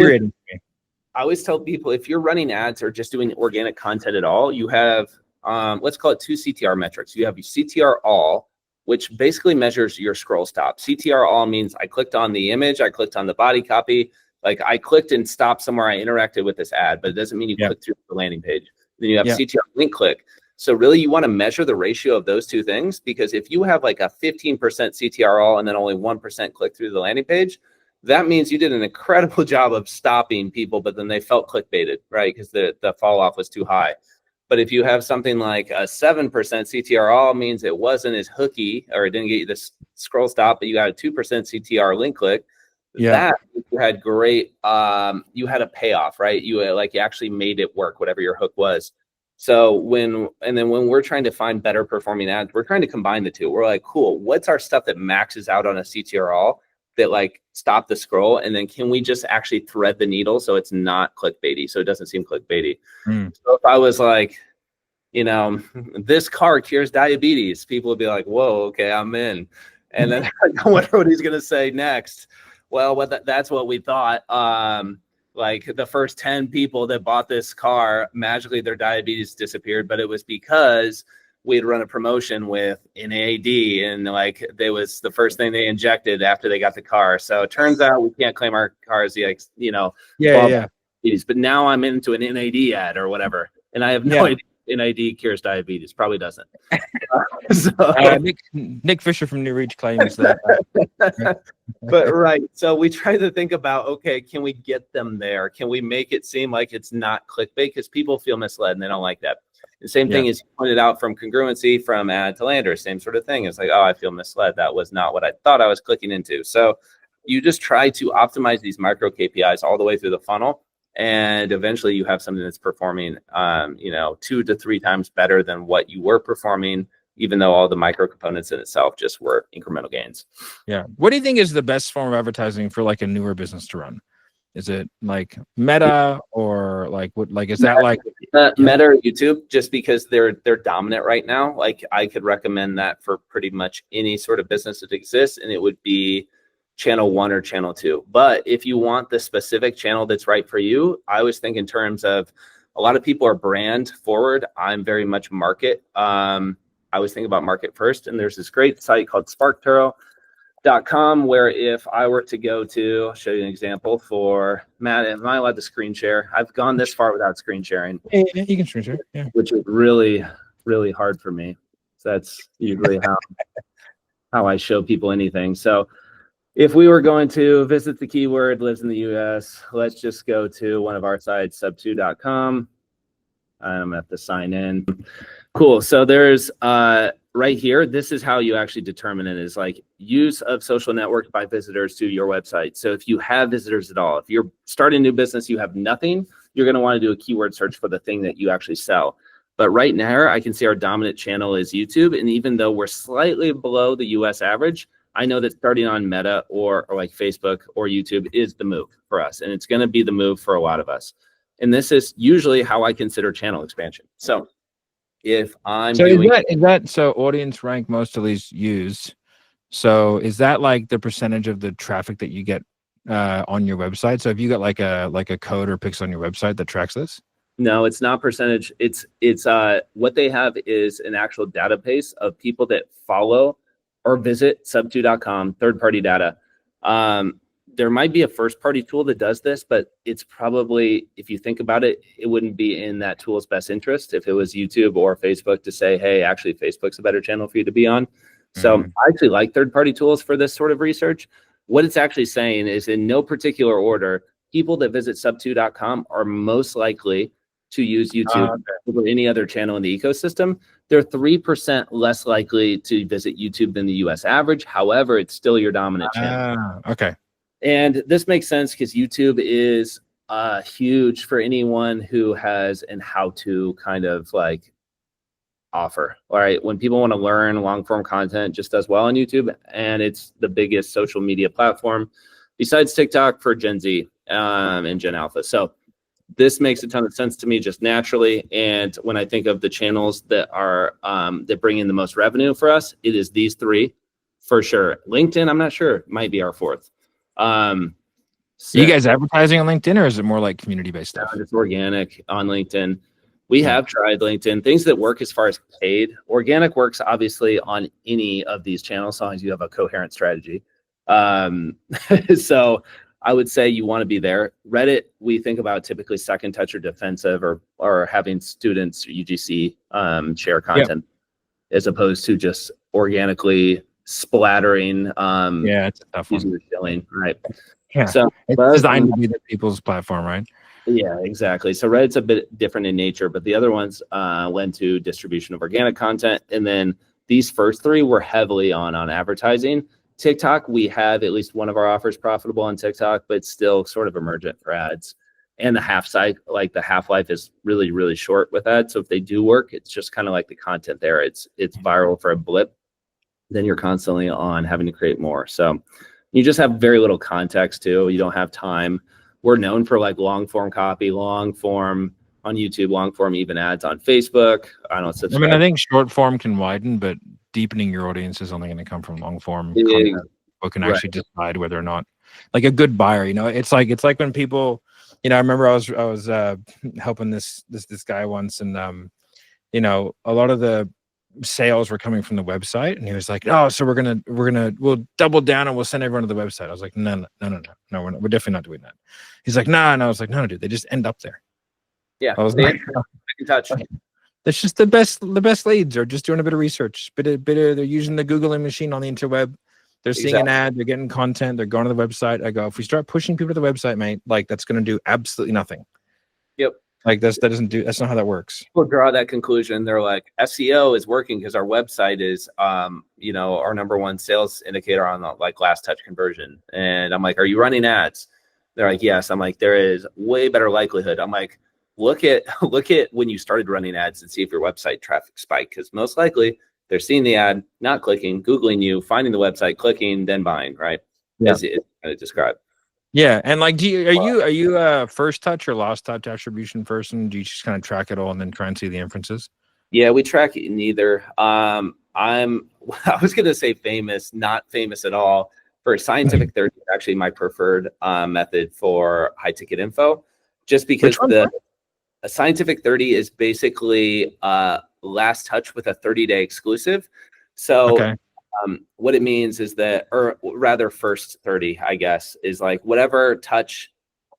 Speaker 4: always tell people, if you're running ads or just doing organic content at all, you have, let's call it 2 CTR metrics. You have your CTR All, which basically measures your scroll stop. CTR All means I clicked on the image, I clicked on the body copy, like I clicked and stopped somewhere, I interacted with this ad, but it doesn't mean you click through the landing page. Then you have CTR Link Click. So really you want to measure the ratio of those two things, because if you have like a 15% CTR All and then only 1% click through the landing page, that means you did an incredible job of stopping people, but then they felt clickbaited, right? Because the fall off was too high. But if you have something like a 7% CTR All, means it wasn't as hooky, or it didn't get you this scroll stop, but you got a 2% CTR Link Click. That you had great, you had a payoff, right? You actually made it work, whatever your hook was. So when we're trying to find better performing ads, we're trying to combine the two. We're like, cool, what's our stuff that maxes out on a CTR All that like stop the scroll? And then can we just actually thread the needle so it's not clickbaity, so it doesn't seem clickbaity? So if I was like, you know, this car cures diabetes, people would be like, whoa, okay, I'm in. And then I wonder what he's going to say next. Well, that's what we thought. Like the first 10 people that bought this car, magically their diabetes disappeared, but it was because we'd run a promotion with NAD, and like they was the first thing they injected after they got the car. So it turns out we can't claim our cars, like, you know, diabetes. But now I'm into an NAD ad or whatever, and I have no idea NAD cures diabetes. Probably doesn't.
Speaker 3: Nick Fisher from New Reach claims that.
Speaker 4: But right, so we try to think about, okay, can we get them there? Can we make it seem like it's not clickbait? Because people feel misled and they don't like that. The same thing is pointed out from congruency from ad to lander, same sort of thing. It's like, oh, I feel misled. That was not what I thought I was clicking into. So you just try to optimize these micro KPIs all the way through the funnel. And eventually you have something that's performing, 2 to 3 times better than what you were performing, even though all the micro components in itself just were incremental gains.
Speaker 3: Yeah. What do you think is the best form of advertising for like a newer business to run? Is it like Meta, or like what? Like is that like
Speaker 4: Meta or YouTube? Just because they're dominant right now. Like I could recommend that for pretty much any sort of business that exists, and it would be channel 1 or channel 2. But if you want the specific channel that's right for you, I always think in terms of, a lot of people are brand forward. I'm very much market. I always think about market first. And there's this great site called SparkToro.com, where if I were to go to, I'll show you an example for Matt. Am I allowed to screen share? I've gone this far without screen sharing.
Speaker 3: Yeah, you can screen share. Yeah.
Speaker 4: Which is really, really hard for me. So that's usually how I show people anything. So if we were going to visit the keyword lives in the US, let's just go to one of our sites, sub2.com. I'm gonna have to sign in. Cool. So there's right here, this is how you actually determine it, is like use of social network by visitors to your website. So if you have visitors at all, if you're starting a new business, you have nothing, you're going to want to do a keyword search for the thing that you actually sell. But right now I can see our dominant channel is YouTube. And even though we're slightly below the US average, I know that starting on Meta or like Facebook or YouTube is the move for us. And it's going to be the move for a lot of us. And this is usually how I consider channel expansion. So if I'm
Speaker 3: doing so audience rank most of these used. So is that like the percentage of the traffic that you get on your website? So if you got like a code or pixel on your website that tracks this?
Speaker 4: No, it's not percentage. It's what they have is an actual database of people that follow or visit sub2.com, third-party data. There might be a first-party tool that does this, but it's probably, if you think about it, it wouldn't be in that tool's best interest if it was YouTube or Facebook to say, hey, actually, Facebook's a better channel for you to be on. So I actually like third-party tools for this sort of research. What it's actually saying is, in no particular order, people that visit sub2.com are most likely to use YouTube over any other channel in the ecosystem. They're 3% less likely to visit YouTube than the US average. However, it's still your dominant channel.
Speaker 3: Okay.
Speaker 4: And this makes sense because YouTube is huge for anyone who has an how-to kind of like offer. All right. When people want to learn long-form content, just does well on YouTube. And it's the biggest social media platform besides TikTok for Gen Z and Gen Alpha. So this makes a ton of sense to me just naturally. And when I think of the channels that are that bring in the most revenue for us, it is these 3 for sure. LinkedIn, I'm not sure, might be our 4th.
Speaker 3: So you guys advertising on LinkedIn, or is it more like community-based stuff?
Speaker 4: It's organic on LinkedIn. We have tried LinkedIn. Things that work as far as paid. Organic works obviously on any of these channels, as long as you have a coherent strategy. So I would say you want to be there. Reddit, we think about typically second touch or defensive, or having students or UGC share content, as opposed to just organically splattering.
Speaker 3: It's a tough
Speaker 4: using
Speaker 3: one.
Speaker 4: the shilling, right?
Speaker 3: Yeah,
Speaker 4: So
Speaker 3: it's designed to be the people's platform, right?
Speaker 4: Yeah, exactly. So Reddit's a bit different in nature, but the other ones lend to distribution of organic content. And then these first three were heavily on advertising. TikTok, we have at least one of our offers profitable on TikTok, but still sort of emergent for ads. And the half-life is really, really short with ads. So if they do work, it's just kind of like the content there. It's viral for a blip. Then you're constantly on having to create more. So you just have very little context too. You don't have time. We're known for like long form copy, long form on YouTube, long form even ads on Facebook. I
Speaker 3: think short form can widen, but deepening your audience is only going to come from long form content. People can actually decide whether or not, like a good buyer. It's like when people, I remember I was helping this guy once, and a lot of the sales were coming from the website, and he was like, "Oh, so we'll double down and we'll send everyone to the website." I was like, "No, we're definitely not doing that." He's like, "No," and I was like, "No, dude, they just end up there."
Speaker 4: Yeah,
Speaker 3: I was like,
Speaker 4: I can touch.
Speaker 3: That's just the best leads are just doing a bit of research, they're using the Googling machine on the interweb. They're seeing an ad, they're getting content, they're going to the website. I go, if we start pushing people to the website, mate, like that's going to do absolutely nothing.
Speaker 4: Yep.
Speaker 3: Like that's not how that works.
Speaker 4: People draw that conclusion. They're like, SEO is working because our website is, our number one sales indicator on the last touch conversion. And I'm like, are you running ads? They're like, yes. I'm like, there is way better likelihood. I'm like, look at when you started running ads and see if your website traffic spiked, because most likely they're seeing the ad, not clicking, Googling you, finding the website, clicking, then buying, right?
Speaker 3: Yeah.
Speaker 4: As it's kind of described.
Speaker 3: Yeah, and like, are you a first touch or last touch attribution person? Do you just kind of track it all and then try and see the inferences?
Speaker 4: Yeah, we track neither. I was gonna say famous, not famous at all. For Scientific 30, actually my preferred method for high ticket info, just because a Scientific 30 is basically last touch with a 30-day exclusive. So what it means is that, or rather first 30, I guess, is like whatever touch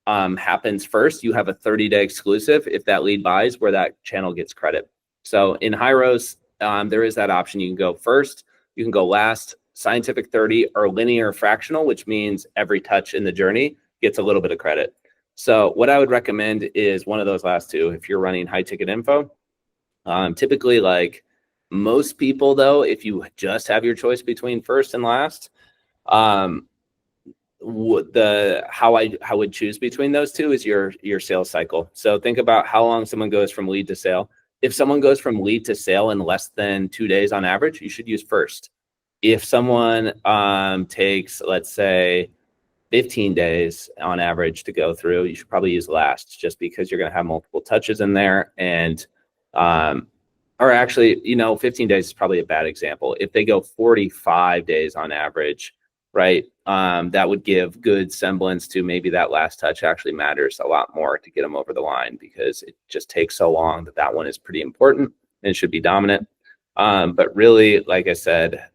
Speaker 4: happens first, you have a 30-day exclusive if that lead buys, where that channel gets credit. So in Hyros, there is that option. You can go first, you can go last, Scientific 30, or linear fractional, which means every touch in the journey gets a little bit of credit. So what I would recommend is one of those last two if you're running high ticket info. Typically, like most people though, if you just have your choice between first and last, how I would choose between those two is your sales cycle. So think about how long someone goes from lead to sale. If someone goes from lead to sale in less than 2 days on average, you should use first. If someone takes, let's say, 15 days on average to go through, you should probably use last, just because you're going to have multiple touches in there. And or actually, 15 days is probably a bad example. If they go 45 days on average, right, that would give good semblance to maybe that last touch actually matters a lot more to get them over the line, because it just takes so long that one is pretty important and should be dominant. But really, like I said,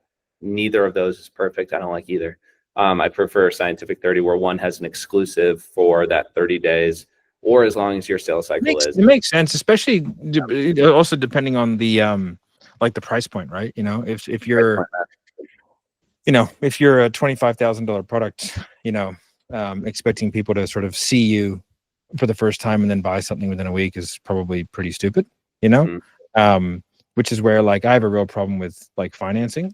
Speaker 4: neither of those is perfect. I don't like either. I prefer Scientific 30, where one has an exclusive for that 30 days, or as long as your sales cycle is. It
Speaker 3: makes sense, especially also depending on the the price point, right? If you're if you're a $25,000 product, expecting people to sort of see you for the first time and then buy something within a week is probably pretty stupid, which is where I have a real problem with financing,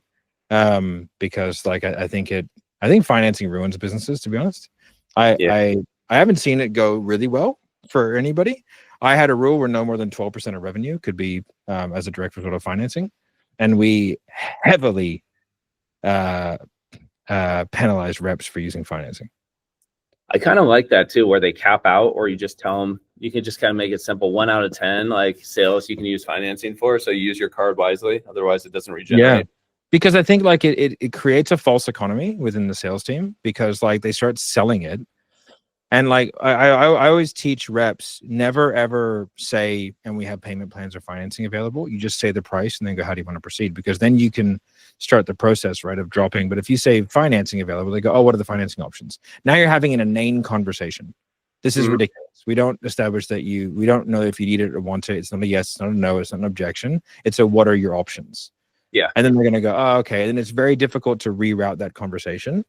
Speaker 3: because I think financing ruins businesses, to be honest. I haven't seen it go really well for anybody. I had a rule where no more than 12% of revenue could be as a direct result of financing, and we heavily penalize reps for using financing.
Speaker 4: I kind of like that too, where they cap out, or you just tell them, you can just kind of make it simple. 1 out of 10 sales you can use financing for, so use your card wisely, otherwise it doesn't regenerate.
Speaker 3: Yeah. Because I think it creates a false economy within the sales team, because they start selling it And like I always teach reps, never ever say, and we have payment plans or financing available. You just say the price and then go, how do you want to proceed? Because then you can start the process, right, of dropping. But if you say financing available, they go, oh, what are the financing options? Now you're having an inane conversation. This is ridiculous. We don't establish that we don't know if you need it or want it. It's not a yes, it's not a no, it's not an objection. It's a what are your options?
Speaker 4: Yeah.
Speaker 3: And then they're going to go, oh, okay. And it's very difficult to reroute that conversation.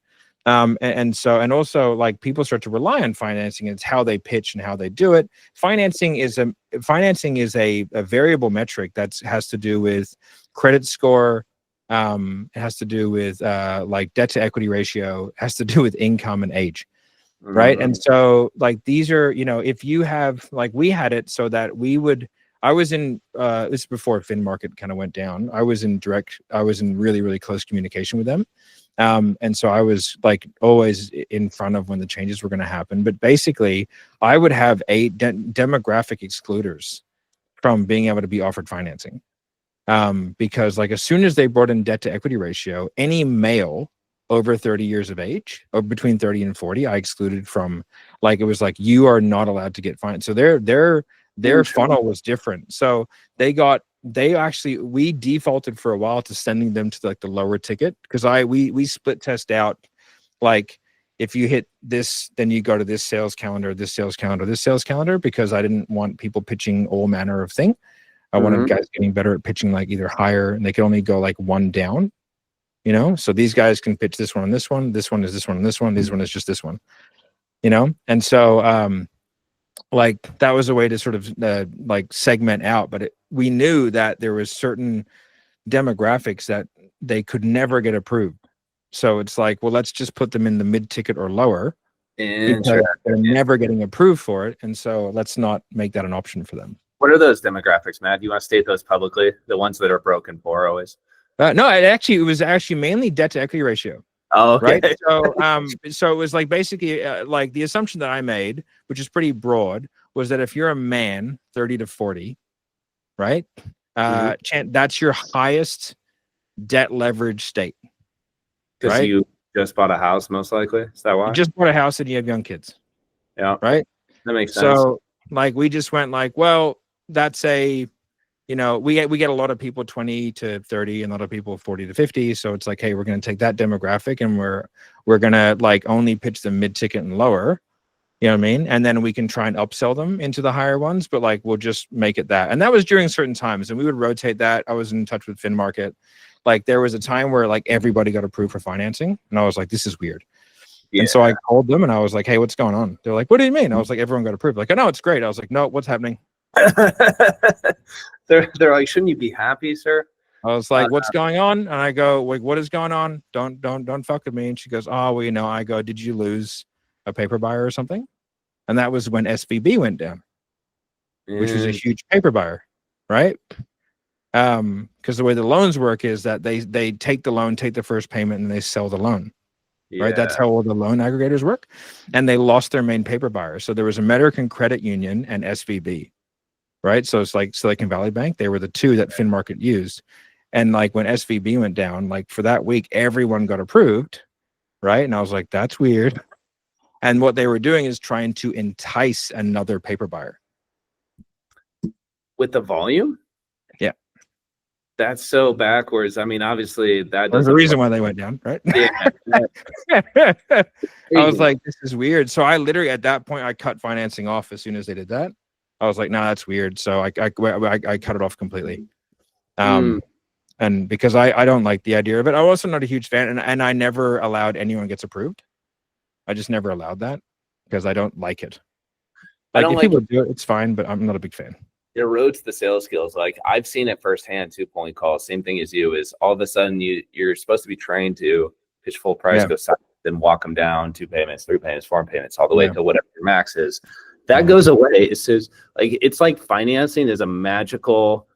Speaker 3: And also like people start to rely on financing. It's how they pitch and how they do it. Financing is a variable metric that has to do with credit score. It has to do with like debt to equity ratio, it has to do with income and age. Right. And so like, these are, if you have, like we had it so that I was in, this is before FinMarket kind of went down. I was in really, really close communication with them. And so I was like always in front of when the changes were going to happen. But basically I would have demographic excluders from being able to be offered financing. Because like as soon as they brought in debt to equity ratio, any male over 30 years of age, or between 30 and 40, I excluded from, like, it was like, you are not allowed to get financed. So their funnel was different. So we defaulted for a while to sending them to like the lower ticket. Cause we split test out, like, if you hit this, then you go to this sales calendar, this sales calendar, this sales calendar, because I didn't want people pitching all manner of thing. I wanted guys getting better at pitching, like either higher, and they could only go like one down, so these guys can pitch this one and this one is this one and this one, this one is just this one, and so like that was a way to sort of like segment out. But we knew that there was certain demographics that they could never get approved, so it's like, well, let's just put them in the mid ticket or lower, because they're never getting approved for it, and so let's not make that an option for them.
Speaker 4: What are those demographics, Matt? Do you want to state those publicly? The ones that are broken for always?
Speaker 3: No, it was actually mainly debt to equity ratio.
Speaker 4: Oh, okay.
Speaker 3: Right. So it was like basically like the assumption that I made, which is pretty broad, was that if you're a man, 30 to 40, right, that's your highest debt leverage state.
Speaker 4: Because you just bought a house, most likely. Is that why?
Speaker 3: You just bought a house and you have young kids.
Speaker 4: Yeah.
Speaker 3: Right.
Speaker 4: That makes sense.
Speaker 3: So like we just went like, well, that's we get a lot of people 20 to 30 and a lot of people 40 to 50. So it's like, hey, we're going to take that demographic and we're going to like only pitch them mid ticket and lower, you know what I mean? And then we can try and upsell them into the higher ones, but like, we'll just make it that. And that was during certain times, and we would rotate that. I was in touch with FinMarket. Like there was a time where like everybody got approved for financing, and I was like, this is weird. Yeah. And so I called them and I was like, hey, what's going on? They're like, what do you mean? I was like, everyone got approved. Like, I know it's great. I was like, no, what's happening?
Speaker 4: They're like, shouldn't you be happy, sir?
Speaker 3: I was like, what's going on? And I go, like, what is going on? Don't fuck with me. And she goes, oh, well, I go, did you lose a paper buyer or something? And that was when SVB went down, which was a huge paper buyer, right? Because the way the loans work is that they take the loan, take the first payment, and they sell the loan. Yeah. Right, that's how all the loan aggregators work, and they lost their main paper buyer. So there was American Credit Union and SVB, right? So it's like Silicon Valley Bank. They were the two that FinMarket used, and like when SVB went down, like for that week, everyone got approved, right? And I was like, that's weird. And what they were doing is trying to entice another paper buyer
Speaker 4: with the volume.
Speaker 3: Yeah.
Speaker 4: That's so backwards. I mean, obviously that
Speaker 3: there's a reason why they went down, right?
Speaker 4: Yeah.
Speaker 3: I was like, this is weird. So I literally at that point I cut financing off as soon as they did that. I was like, no, that's weird. So I cut it off completely. And because I don't like the idea of it. I'm also not a huge fan, and I never allowed anyone gets approved. I just never allowed that because I don't like it. Like, if people do it, it's fine, but I'm not a big fan.
Speaker 4: It erodes the sales skills. Like I've seen it firsthand. 2-point call, same thing as you. Is all of a sudden you're supposed to be trained to pitch full price, go silent, then walk them down 2 payments, 3 payments, 4 payments, all the way to whatever your max is. That goes away. It's like financing is a magical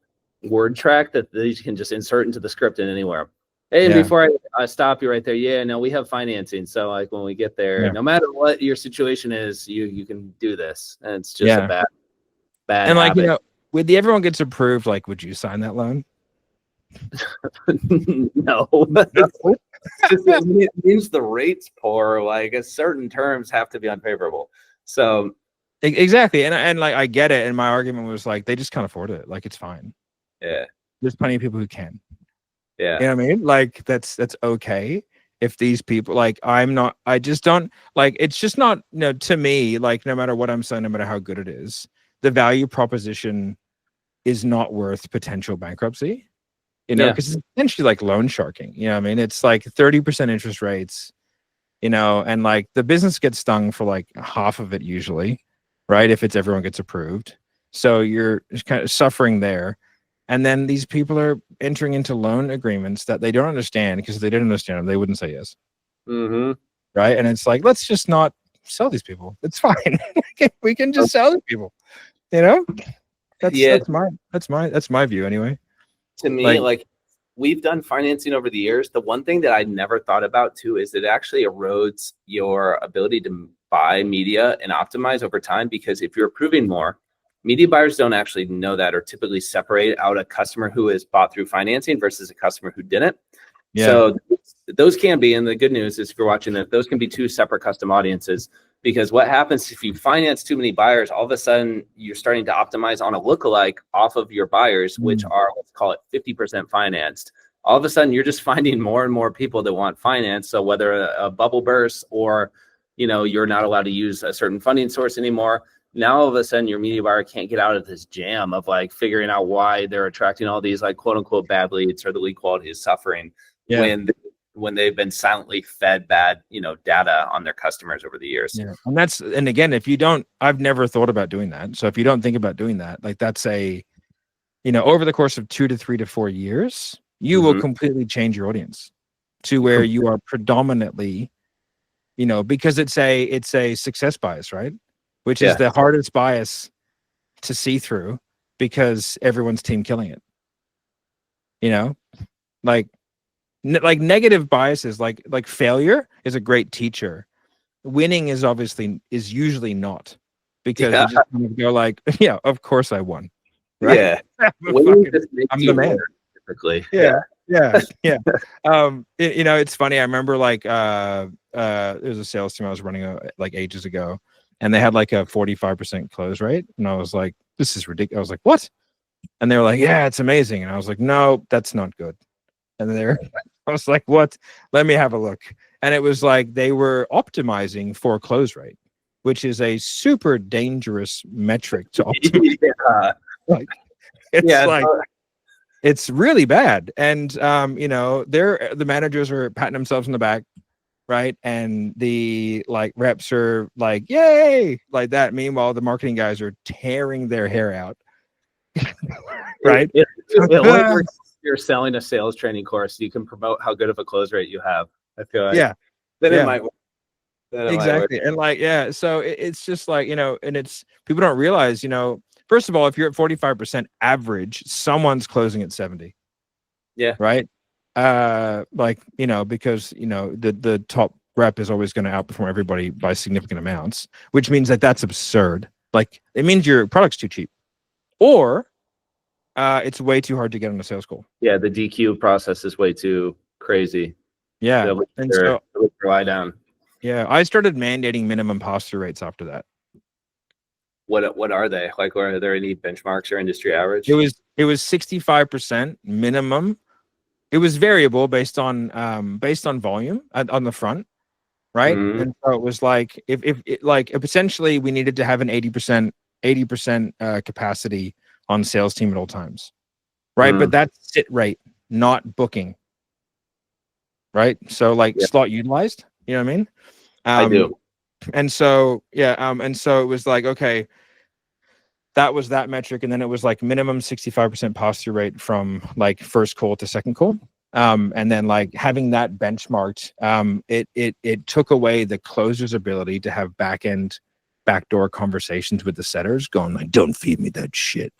Speaker 4: word track that you can just insert into the script and anywhere. Hey, before I stop you right there. Yeah, no, we have financing. So like when we get there, no matter what your situation is, you can do this. And it's just a bad
Speaker 3: and like
Speaker 4: habit.
Speaker 3: With the everyone gets approved, like, would you sign that loan?
Speaker 4: No. It means the rate's poor. Like certain terms have to be unfavorable. So
Speaker 3: exactly. And like, I get it. And my argument was like, they just can't afford it. Like, it's fine.
Speaker 4: yeah.
Speaker 3: There's plenty of people who can.
Speaker 4: Yeah.
Speaker 3: You know what I mean? Like, that's okay. If these people, like, I just don't, like, it's just not, to me, like, no matter what I'm saying, no matter how good it is, the value proposition is not worth potential bankruptcy, because it's essentially like loan sharking. You know what I mean? It's like 30% interest rates, and like the business gets stung for like half of it usually, right? If it's everyone gets approved. So you're kind of suffering there. And then these people are entering into loan agreements that they don't understand, because if they didn't understand them, they wouldn't say yes.
Speaker 4: Mm-hmm.
Speaker 3: Right. And it's like, let's just not sell these people. It's fine. We can just sell these people. That's my view anyway.
Speaker 4: To me, like we've done financing over the years. The one thing that I never thought about too is it actually erodes your ability to buy media and optimize over time, because if you're approving more, media buyers don't actually know that, or typically separate out a customer who is bought through financing versus a customer who didn't. Yeah. So those can be, and the good news is if you're watching that, those can be two separate custom audiences, because what happens if you finance too many buyers, all of a sudden you're starting to optimize on a lookalike off of your buyers, which are, let's call it 50% financed. All of a sudden you're just finding more and more people that want finance. So whether a bubble bursts or, you're not allowed to use a certain funding source anymore, now all of a sudden your media buyer can't get out of this jam of like figuring out why they're attracting all these like quote unquote bad leads, or the lead quality is suffering when they've been silently fed bad, data on their customers over the years.
Speaker 3: Yeah. And again, I've never thought about doing that. So if you don't think about doing that, like that's over the course of 2 to 3 to 4 years, you will completely change your audience to where you are predominantly, because it's a success bias, right? Which is the hardest bias to see through, because everyone's team killing it. Like negative biases, like failure is a great teacher. Winning is usually not, because you just kind of go like, yeah, of course I won. Right? Yeah. I'm the man.
Speaker 4: Typically.
Speaker 3: Yeah. It's funny. I remember like there was a sales team I was running like ages ago, and they had like a 45% close rate. And I was like, this is ridiculous. I was like, what? And they were like, yeah, it's amazing. And I was like, no, that's not good. And I was like, what? Let me have a look. And it was like, they were optimizing for close rate, which is a super dangerous metric to optimize. It's really bad. And, the managers are patting themselves on the back. Right. And the like reps are like, yay, like that. Meanwhile, the marketing guys are tearing their hair out. Right.
Speaker 4: You're selling a sales training course. You can promote how good of a close rate you have. I feel like. It might work.
Speaker 3: Exactly. And like, so it's just like, and it's, people don't realize, first of all, if you're at 45% average, someone's closing at 70.
Speaker 4: Yeah.
Speaker 3: Right. Because the top rep is always going to outperform everybody by significant amounts, which means that's absurd. Like, it means your product's too cheap, or it's way too hard to get on a sales call.
Speaker 4: Yeah, the DQ process is way too crazy.
Speaker 3: Yeah,
Speaker 4: so rely down.
Speaker 3: Yeah, I started mandating minimum pass-through rates after that.
Speaker 4: What are they? Like, are there any benchmarks or industry average?
Speaker 3: It was 65% minimum. It was variable based on volume on the front, right? Mm-hmm. And so it was like if essentially we needed to have an 80% capacity on sales team at all times, right? Mm-hmm. But that's sit rate, not booking, right? So like slot utilized, you know what I mean?
Speaker 4: I do.
Speaker 3: And so and so it was like, okay, that was that metric, and then it was like minimum 65% pass-through rate from like first call to second call. And then like having that benchmarked, it took away the closer's ability to have backdoor conversations with the setters going like, don't feed me that shit.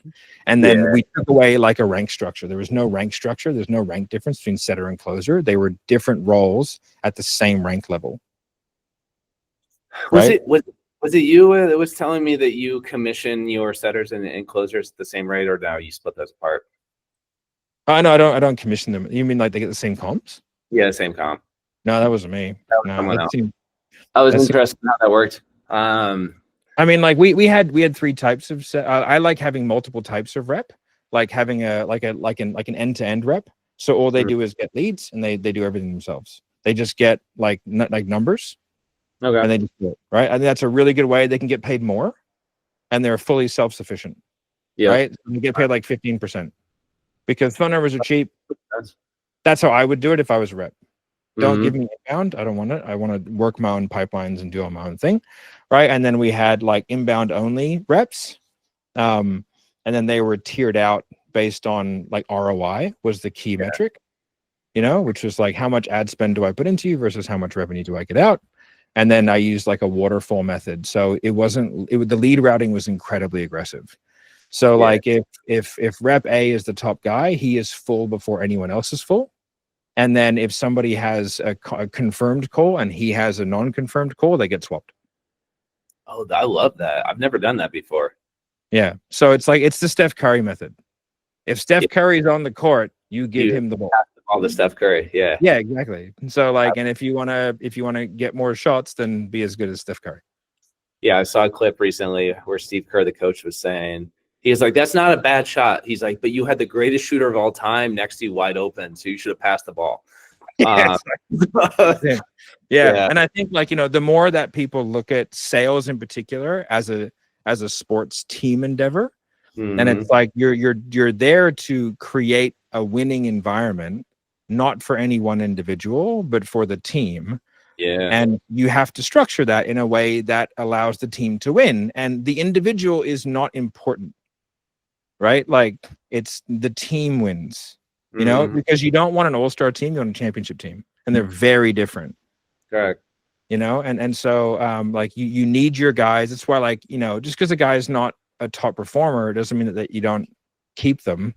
Speaker 3: And then we took away like a rank structure. There was no rank structure. There's no rank difference between setter and closer. They were different roles at the same rank level.
Speaker 4: Right? Was it you that was telling me that you commission your setters and closers at the same rate, or now you split those apart?
Speaker 3: No, I don't commission them. You mean like they get the same comps?
Speaker 4: Yeah, same comp.
Speaker 3: No, that wasn't me.
Speaker 4: That was someone else. I was interested in how that worked.
Speaker 3: I mean, like we had 3 types of. I like having multiple types of rep, like having an end-to-end rep. So all they do is get leads, and they do everything themselves. They just get like numbers,
Speaker 4: Okay.
Speaker 3: and they just do it, right. I think that's a really good way. They can get paid more, and they're fully self-sufficient.
Speaker 4: Yeah.
Speaker 3: Right. You get paid like 15% because phone numbers are cheap. That's how I would do it if I was a rep. Don't give me inbound. I don't want it. I want to work my own pipelines and do all my own thing. Right. And then we had like inbound only reps. And then they were tiered out based on like ROI was the key metric, which was like how much ad spend do I put into you versus how much revenue do I get out? And then I used like a waterfall method. So the lead routing was incredibly aggressive. So like if rep A is the top guy, he is full before anyone else is full. And then if somebody has a confirmed call and he has a non-confirmed call, they get swapped.
Speaker 4: Oh, I love that. I've never done that before.
Speaker 3: Yeah. So it's the Steph Curry method. If Steph Curry's on the court, you give him the ball.
Speaker 4: All the Steph Curry. Yeah.
Speaker 3: Yeah, exactly. So like, and if you want to get more shots, then be as good as Steph Curry.
Speaker 4: Yeah. I saw a clip recently where Steve Kerr, the coach, was saying, he's like, that's not a bad shot. He's like, but you had the greatest shooter of all time next to you wide open. So you should have passed the ball.
Speaker 3: Yeah. And I think like, the more that people look at sales in particular as a sports team endeavor, and it's like, you're there to create a winning environment, not for any one individual, but for the team.
Speaker 4: Yeah.
Speaker 3: And you have to structure that in a way that allows the team to win. And the individual is not important. Right? Like it's the team wins, because you don't want an all-star team, you want a championship team, and they're very different.
Speaker 4: Correct.
Speaker 3: And so like you need your guys. That's why like, just because a guy is not a top performer, it doesn't mean that you don't keep them,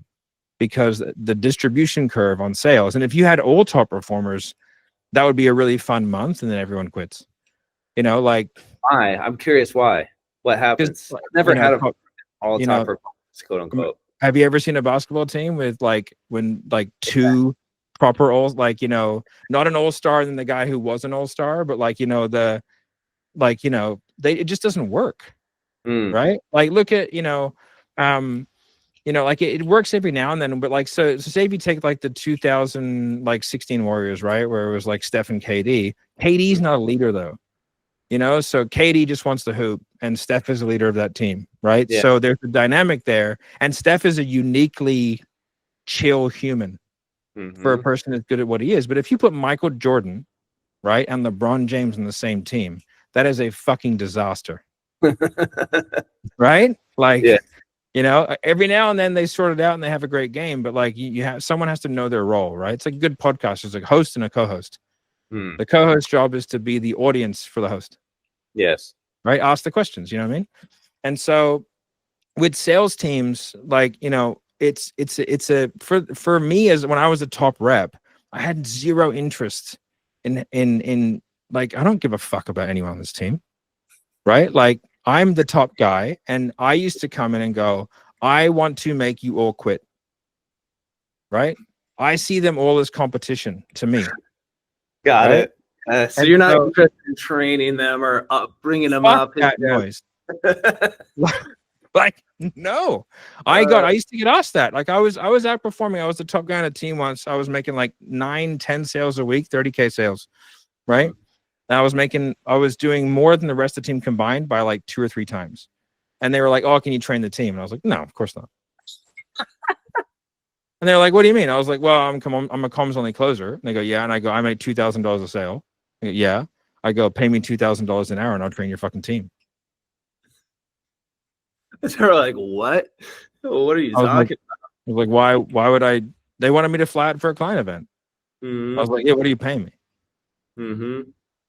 Speaker 3: because the distribution curve on sales. And if you had all top performers, that would be a really fun month, and then everyone quits. Like
Speaker 4: why? I'm curious why. What happens? I've never had a all top performance. Quote unquote.
Speaker 3: Have you ever seen a basketball team with two proper all, not an all-star and then the guy who was an all-star, but it just doesn't work. Right? Like look at, like it works every now and then, but so say if you take like the 2016 Warriors, right? Where it was like Steph and KD. KD's not a leader though. So KD just wants to hoop and Steph is the leader of that team, right? Yeah. So there's a dynamic there, and Steph is a uniquely chill human for a person that's good at what he is. But if you put Michael Jordan, right, and LeBron James on the same team, that is a fucking disaster. Right? Like, every now and then they sort it out and they have a great game, but like someone has to know their role, right? It's like a good podcast. There's a host and a co-host. The co-host job is to be the audience for the host.
Speaker 4: Yes.
Speaker 3: Right. Ask the questions. You know what I mean? And so with sales teams, like, for me, as when I was a top rep, I had zero interest in like, I don't give a fuck about anyone on this team. Right. Like I'm the top guy, and I used to come in and go, I want to make you all quit. Right. I see them all as competition to me.
Speaker 4: Got it. So you're not interested in training them or bringing them up.
Speaker 3: That noise. Like, no. I used to get asked that. Like I was outperforming. I was the top guy on a team once. I was making like 9-10 sales a week, 30K sales. Right. And I was doing more than the rest of the team combined by like 2 or 3 times. And they were like, oh, can you train the team? And I was like, no, of course not. And they're like, what do you mean? I was like, well, I'm a comms only closer. And they go, yeah. And I go, I make $2,000 a sale. Go, yeah. I go, pay me $2,000 an hour and I'll train your fucking team.
Speaker 4: They're like, what? What are you talking about?
Speaker 3: I was like, why would I? They wanted me to fly out for a client event. I was like, yeah, what are you paying me?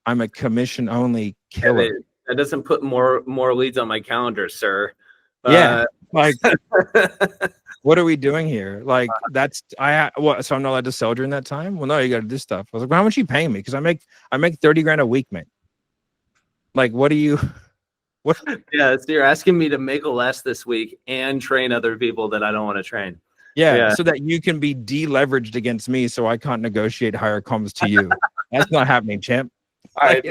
Speaker 3: I'm a commission only killer.
Speaker 4: That doesn't put more leads on my calendar, sir.
Speaker 3: Yeah. Like, what are we doing here? Like, so I'm not allowed to sell during that time? Well, no, you got to do stuff. I was like, well, how much are you paying me? Because I make $30,000 a week, mate. Like, what do you? What?
Speaker 4: Yeah, so you're asking me to make less this week and train other people that I don't want to train.
Speaker 3: Yeah, so that you can be deleveraged against me, so I can't negotiate higher comms to you. That's not happening, champ.
Speaker 4: All right,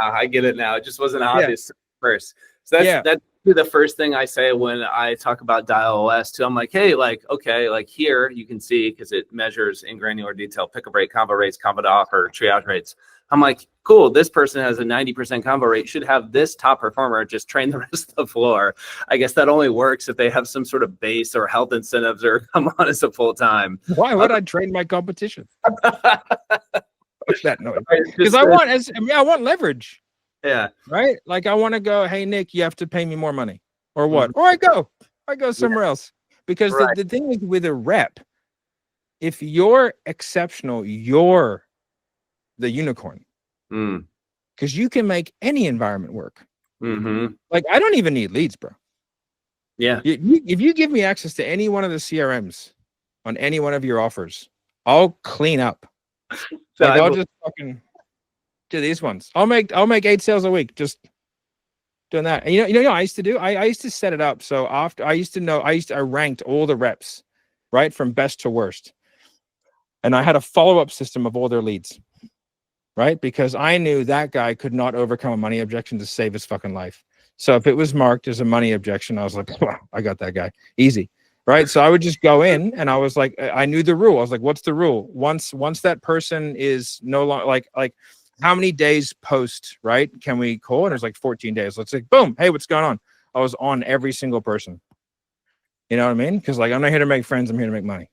Speaker 4: I get it now. It just wasn't obvious. first. So that's the first thing I say when I talk about DelMonte too. I'm like, hey, like, okay, like here you can see, because it measures in granular detail pickup rate, convo rates, convo to offer, triage rates. I'm like, cool, this person has a 90% convo rate, should have this top performer just train the rest of the floor. I guess that only works if they have some sort of base or health incentives or come on as a full time.
Speaker 3: Why would I train my competition? What's that noise? Because I want leverage.
Speaker 4: Yeah.
Speaker 3: Right? Like I want to go, hey Nick, you have to pay me more money. Or what? Or I go somewhere else. Because the thing is with a rep, if you're exceptional, you're the unicorn. Because you can make any environment work. Like I don't even need leads, bro.
Speaker 4: Yeah.
Speaker 3: If you give me access to any one of the CRMs on any one of your offers, I'll clean up.
Speaker 4: So
Speaker 3: like I'll just fucking do these ones. I'll make 8 sales a week just doing that. And you know what I used to do? I used to set it up. So after I ranked all the reps, right, from best to worst. And I had a follow-up system of all their leads. Right? Because I knew that guy could not overcome a money objection to save his fucking life. So if it was marked as a money objection, I was like, wow, I got that guy. Easy. Right? So I would just go in and I was like, I knew the rule. I was like, what's the rule? Once that person is no longer like how many days post, right? Can we call? And it was like 14 days. Let's say, boom. Hey, what's going on? I was on every single person. You know what I mean? Because like, I'm not here to make friends. I'm here to make money.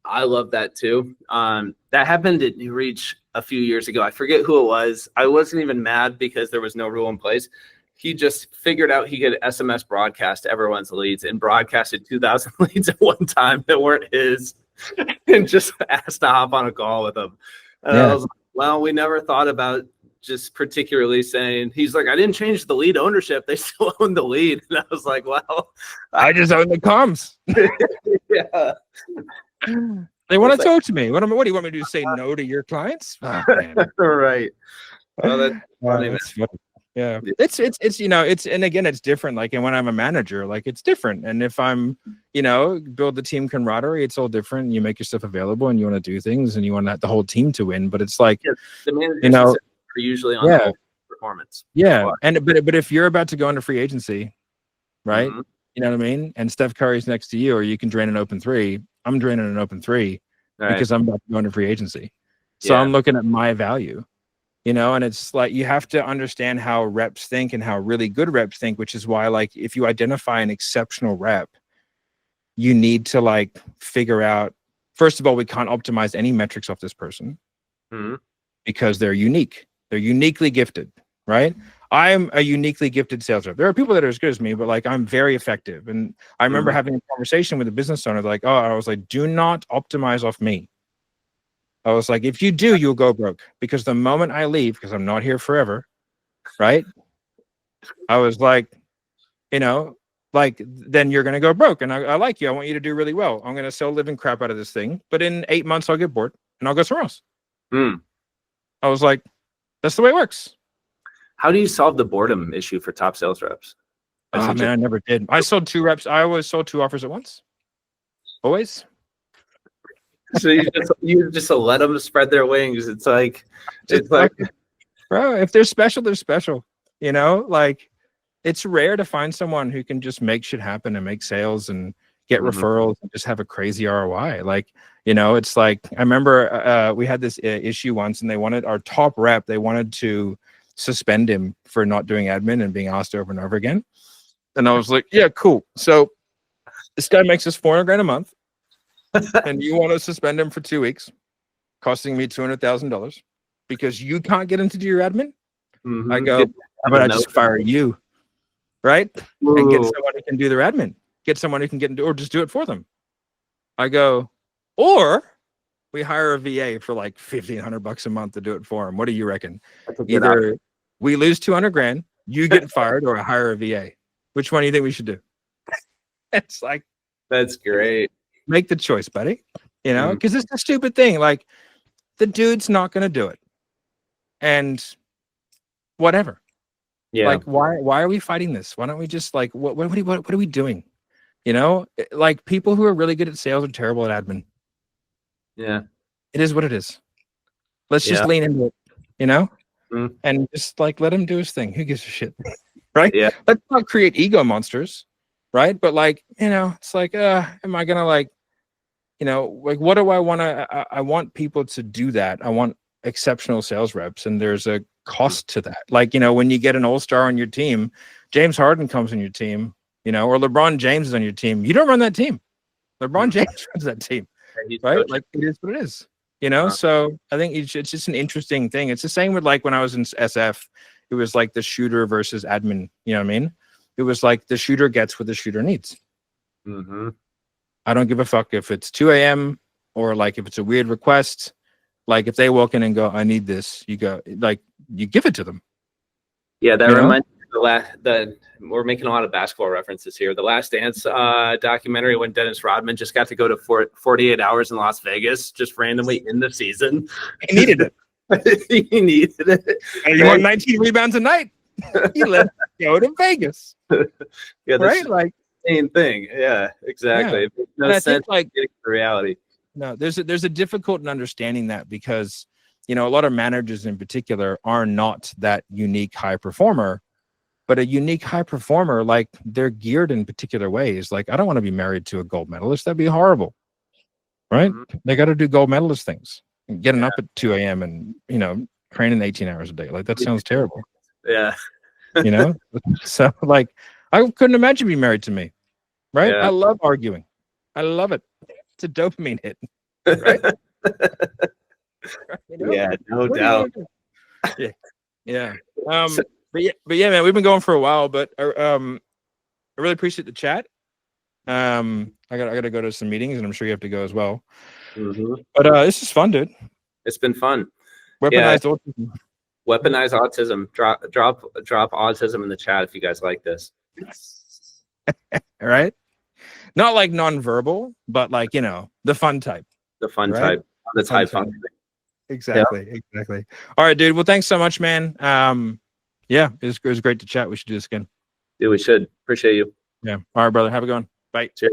Speaker 4: I love that too. That happened at New Reach a few years ago. I forget who it was. I wasn't even mad because there was no rule in place. He just figured out he could SMS broadcast everyone's leads and broadcasted 2,000 leads at one time that weren't his, and just asked to hop on a call with him. And I was like, well, we never thought about just particularly saying, he's like, I didn't change the lead ownership. They still own the lead. And I was like, well,
Speaker 3: I just own the comms.
Speaker 4: Yeah.
Speaker 3: They want to talk to me. What do you want me to do? Say no to your clients? Oh,
Speaker 4: right. Well, that's funny.
Speaker 3: That's funny. Yeah. It's you know, and again, it's different. Like, and when I'm a manager, like it's different. And if I'm, build the team camaraderie, it's all different. You make your stuff available and you want to do things and you want the whole team to win. But it's like,
Speaker 4: the managers are usually on the performance.
Speaker 3: Yeah. But if you're about to go into free agency, right?
Speaker 4: Mm-hmm.
Speaker 3: You know what I mean? And Steph Curry's next to you, or you can drain an open 3. I'm draining an open 3 because I'm about to go into free agency. So I'm looking at my value, and it's like, you have to understand how reps think and how really good reps think, which is why, like, if you identify an exceptional rep, you need to like figure out, first of all, we can't optimize any metrics off this person because they're unique. They're uniquely gifted, right? I'm a uniquely gifted sales rep. There are people that are as good as me, but like, I'm very effective. And I remember having a conversation with a business owner, like, I was like, do not optimize off me. I was like, if you do, you'll go broke, because the moment I leave, because I'm not here forever, right? I was like, then you're going to go broke. And I like you. I want you to do really well. I'm going to sell living crap out of this thing. But in 8 months, I'll get bored and I'll go somewhere else. I was like, that's the way it works.
Speaker 4: How do you solve the boredom issue for top sales reps?
Speaker 3: Oh, man, I never did. I sold 2 reps. I always sold 2 offers at once. Always.
Speaker 4: So you just let them spread their wings. It's like,
Speaker 3: bro, if they're special, they're special. Like, it's rare to find someone who can just make shit happen and make sales and get referrals and just have a crazy ROI. Like, it's like, I remember we had this issue once, and they wanted our top rep, they wanted to suspend him for not doing admin and being asked over and over again. And I was like, yeah, cool. So this guy makes us $400,000 a month. And you want to suspend him for 2 weeks, costing me $200,000 because you can't get him to do your admin? I go, how about I just fire you, right? And get someone who can do their admin. Get someone who can get into, or just do it for them. I go, or we hire a VA for like $1,500 a month to do it for him. What do you reckon? Either we lose $200,000, you get fired, or I hire a VA. Which one do you think we should do? It's like,
Speaker 4: that's great.
Speaker 3: Make the choice, buddy. Because it's a stupid thing. Like, the dude's not going to do it, and whatever. Yeah. Like, why are we fighting this? Why don't we just like what are we doing? Like, people who are really good at sales are terrible at admin.
Speaker 4: Yeah,
Speaker 3: it is what it is. Let's just lean into it, and just like let him do his thing. Who gives a shit? right?
Speaker 4: Yeah.
Speaker 3: Let's not create ego monsters, right? But like, it's like, am I gonna like, like what do I want to? I want people to do that. I want exceptional sales reps, and there's a cost to that. Like, when you get an all-star on your team, James Harden comes on your team, or LeBron James is on your team. You don't run that team. LeBron James runs that team, right? Like it is what it is, So I think it's just an interesting thing. It's the same with like when I was in SF, it was like the shooter versus admin. You know what I mean? It was like the shooter gets what the shooter needs.
Speaker 4: Mm-hmm.
Speaker 3: I don't give a fuck if it's 2 a.m. or like if it's a weird request. Like if they walk in and go, I need this, you go like you give it to them.
Speaker 4: Yeah, that reminds me of we're making a lot of basketball references here. The Last Dance documentary when Dennis Rodman just got to go to 48 hours in Las Vegas, just randomly in the season.
Speaker 3: He needed it.
Speaker 4: He needed it.
Speaker 3: You want 19 rebounds a night? He let go to Vegas.
Speaker 4: Yeah,
Speaker 3: right? Like
Speaker 4: same thing. Yeah, exactly.
Speaker 3: Yeah.
Speaker 4: It makes no sense
Speaker 3: like
Speaker 4: getting to reality.
Speaker 3: No, there's a difficult in understanding that because a lot of managers in particular are not that unique high performer, but a unique high performer, like they're geared in particular ways. Like I don't want to be married to a gold medalist. That'd be horrible. Right? Mm-hmm. They got to do gold medalist things and getting up at 2 a.m. and, training 18 hours a day. Like that sounds terrible.
Speaker 4: Yeah.
Speaker 3: So like, I couldn't imagine being married to me. Right. Yeah. I love arguing. I love it. It's a dopamine hit. Right.
Speaker 4: Yeah, no doubt.
Speaker 3: Yeah. But yeah, man, we've been going for a while, but I really appreciate the chat. I gotta go to some meetings, and I'm sure you have to go as well.
Speaker 4: Mm-hmm.
Speaker 3: But this is fun, dude.
Speaker 4: It's been fun.
Speaker 3: Weaponized autism.
Speaker 4: Weaponized autism. Drop autism in the chat if you guys like this.
Speaker 3: All right. Not like nonverbal, but like the fun type.
Speaker 4: The fun type. The type function.
Speaker 3: Exactly. Yeah. Exactly. All right, dude. Well, thanks so much, man. Yeah, it was great to chat. We should do this again.
Speaker 4: Yeah, we should. Appreciate you.
Speaker 3: Yeah. All right, brother. Have a good one. Bye.
Speaker 4: Cheers.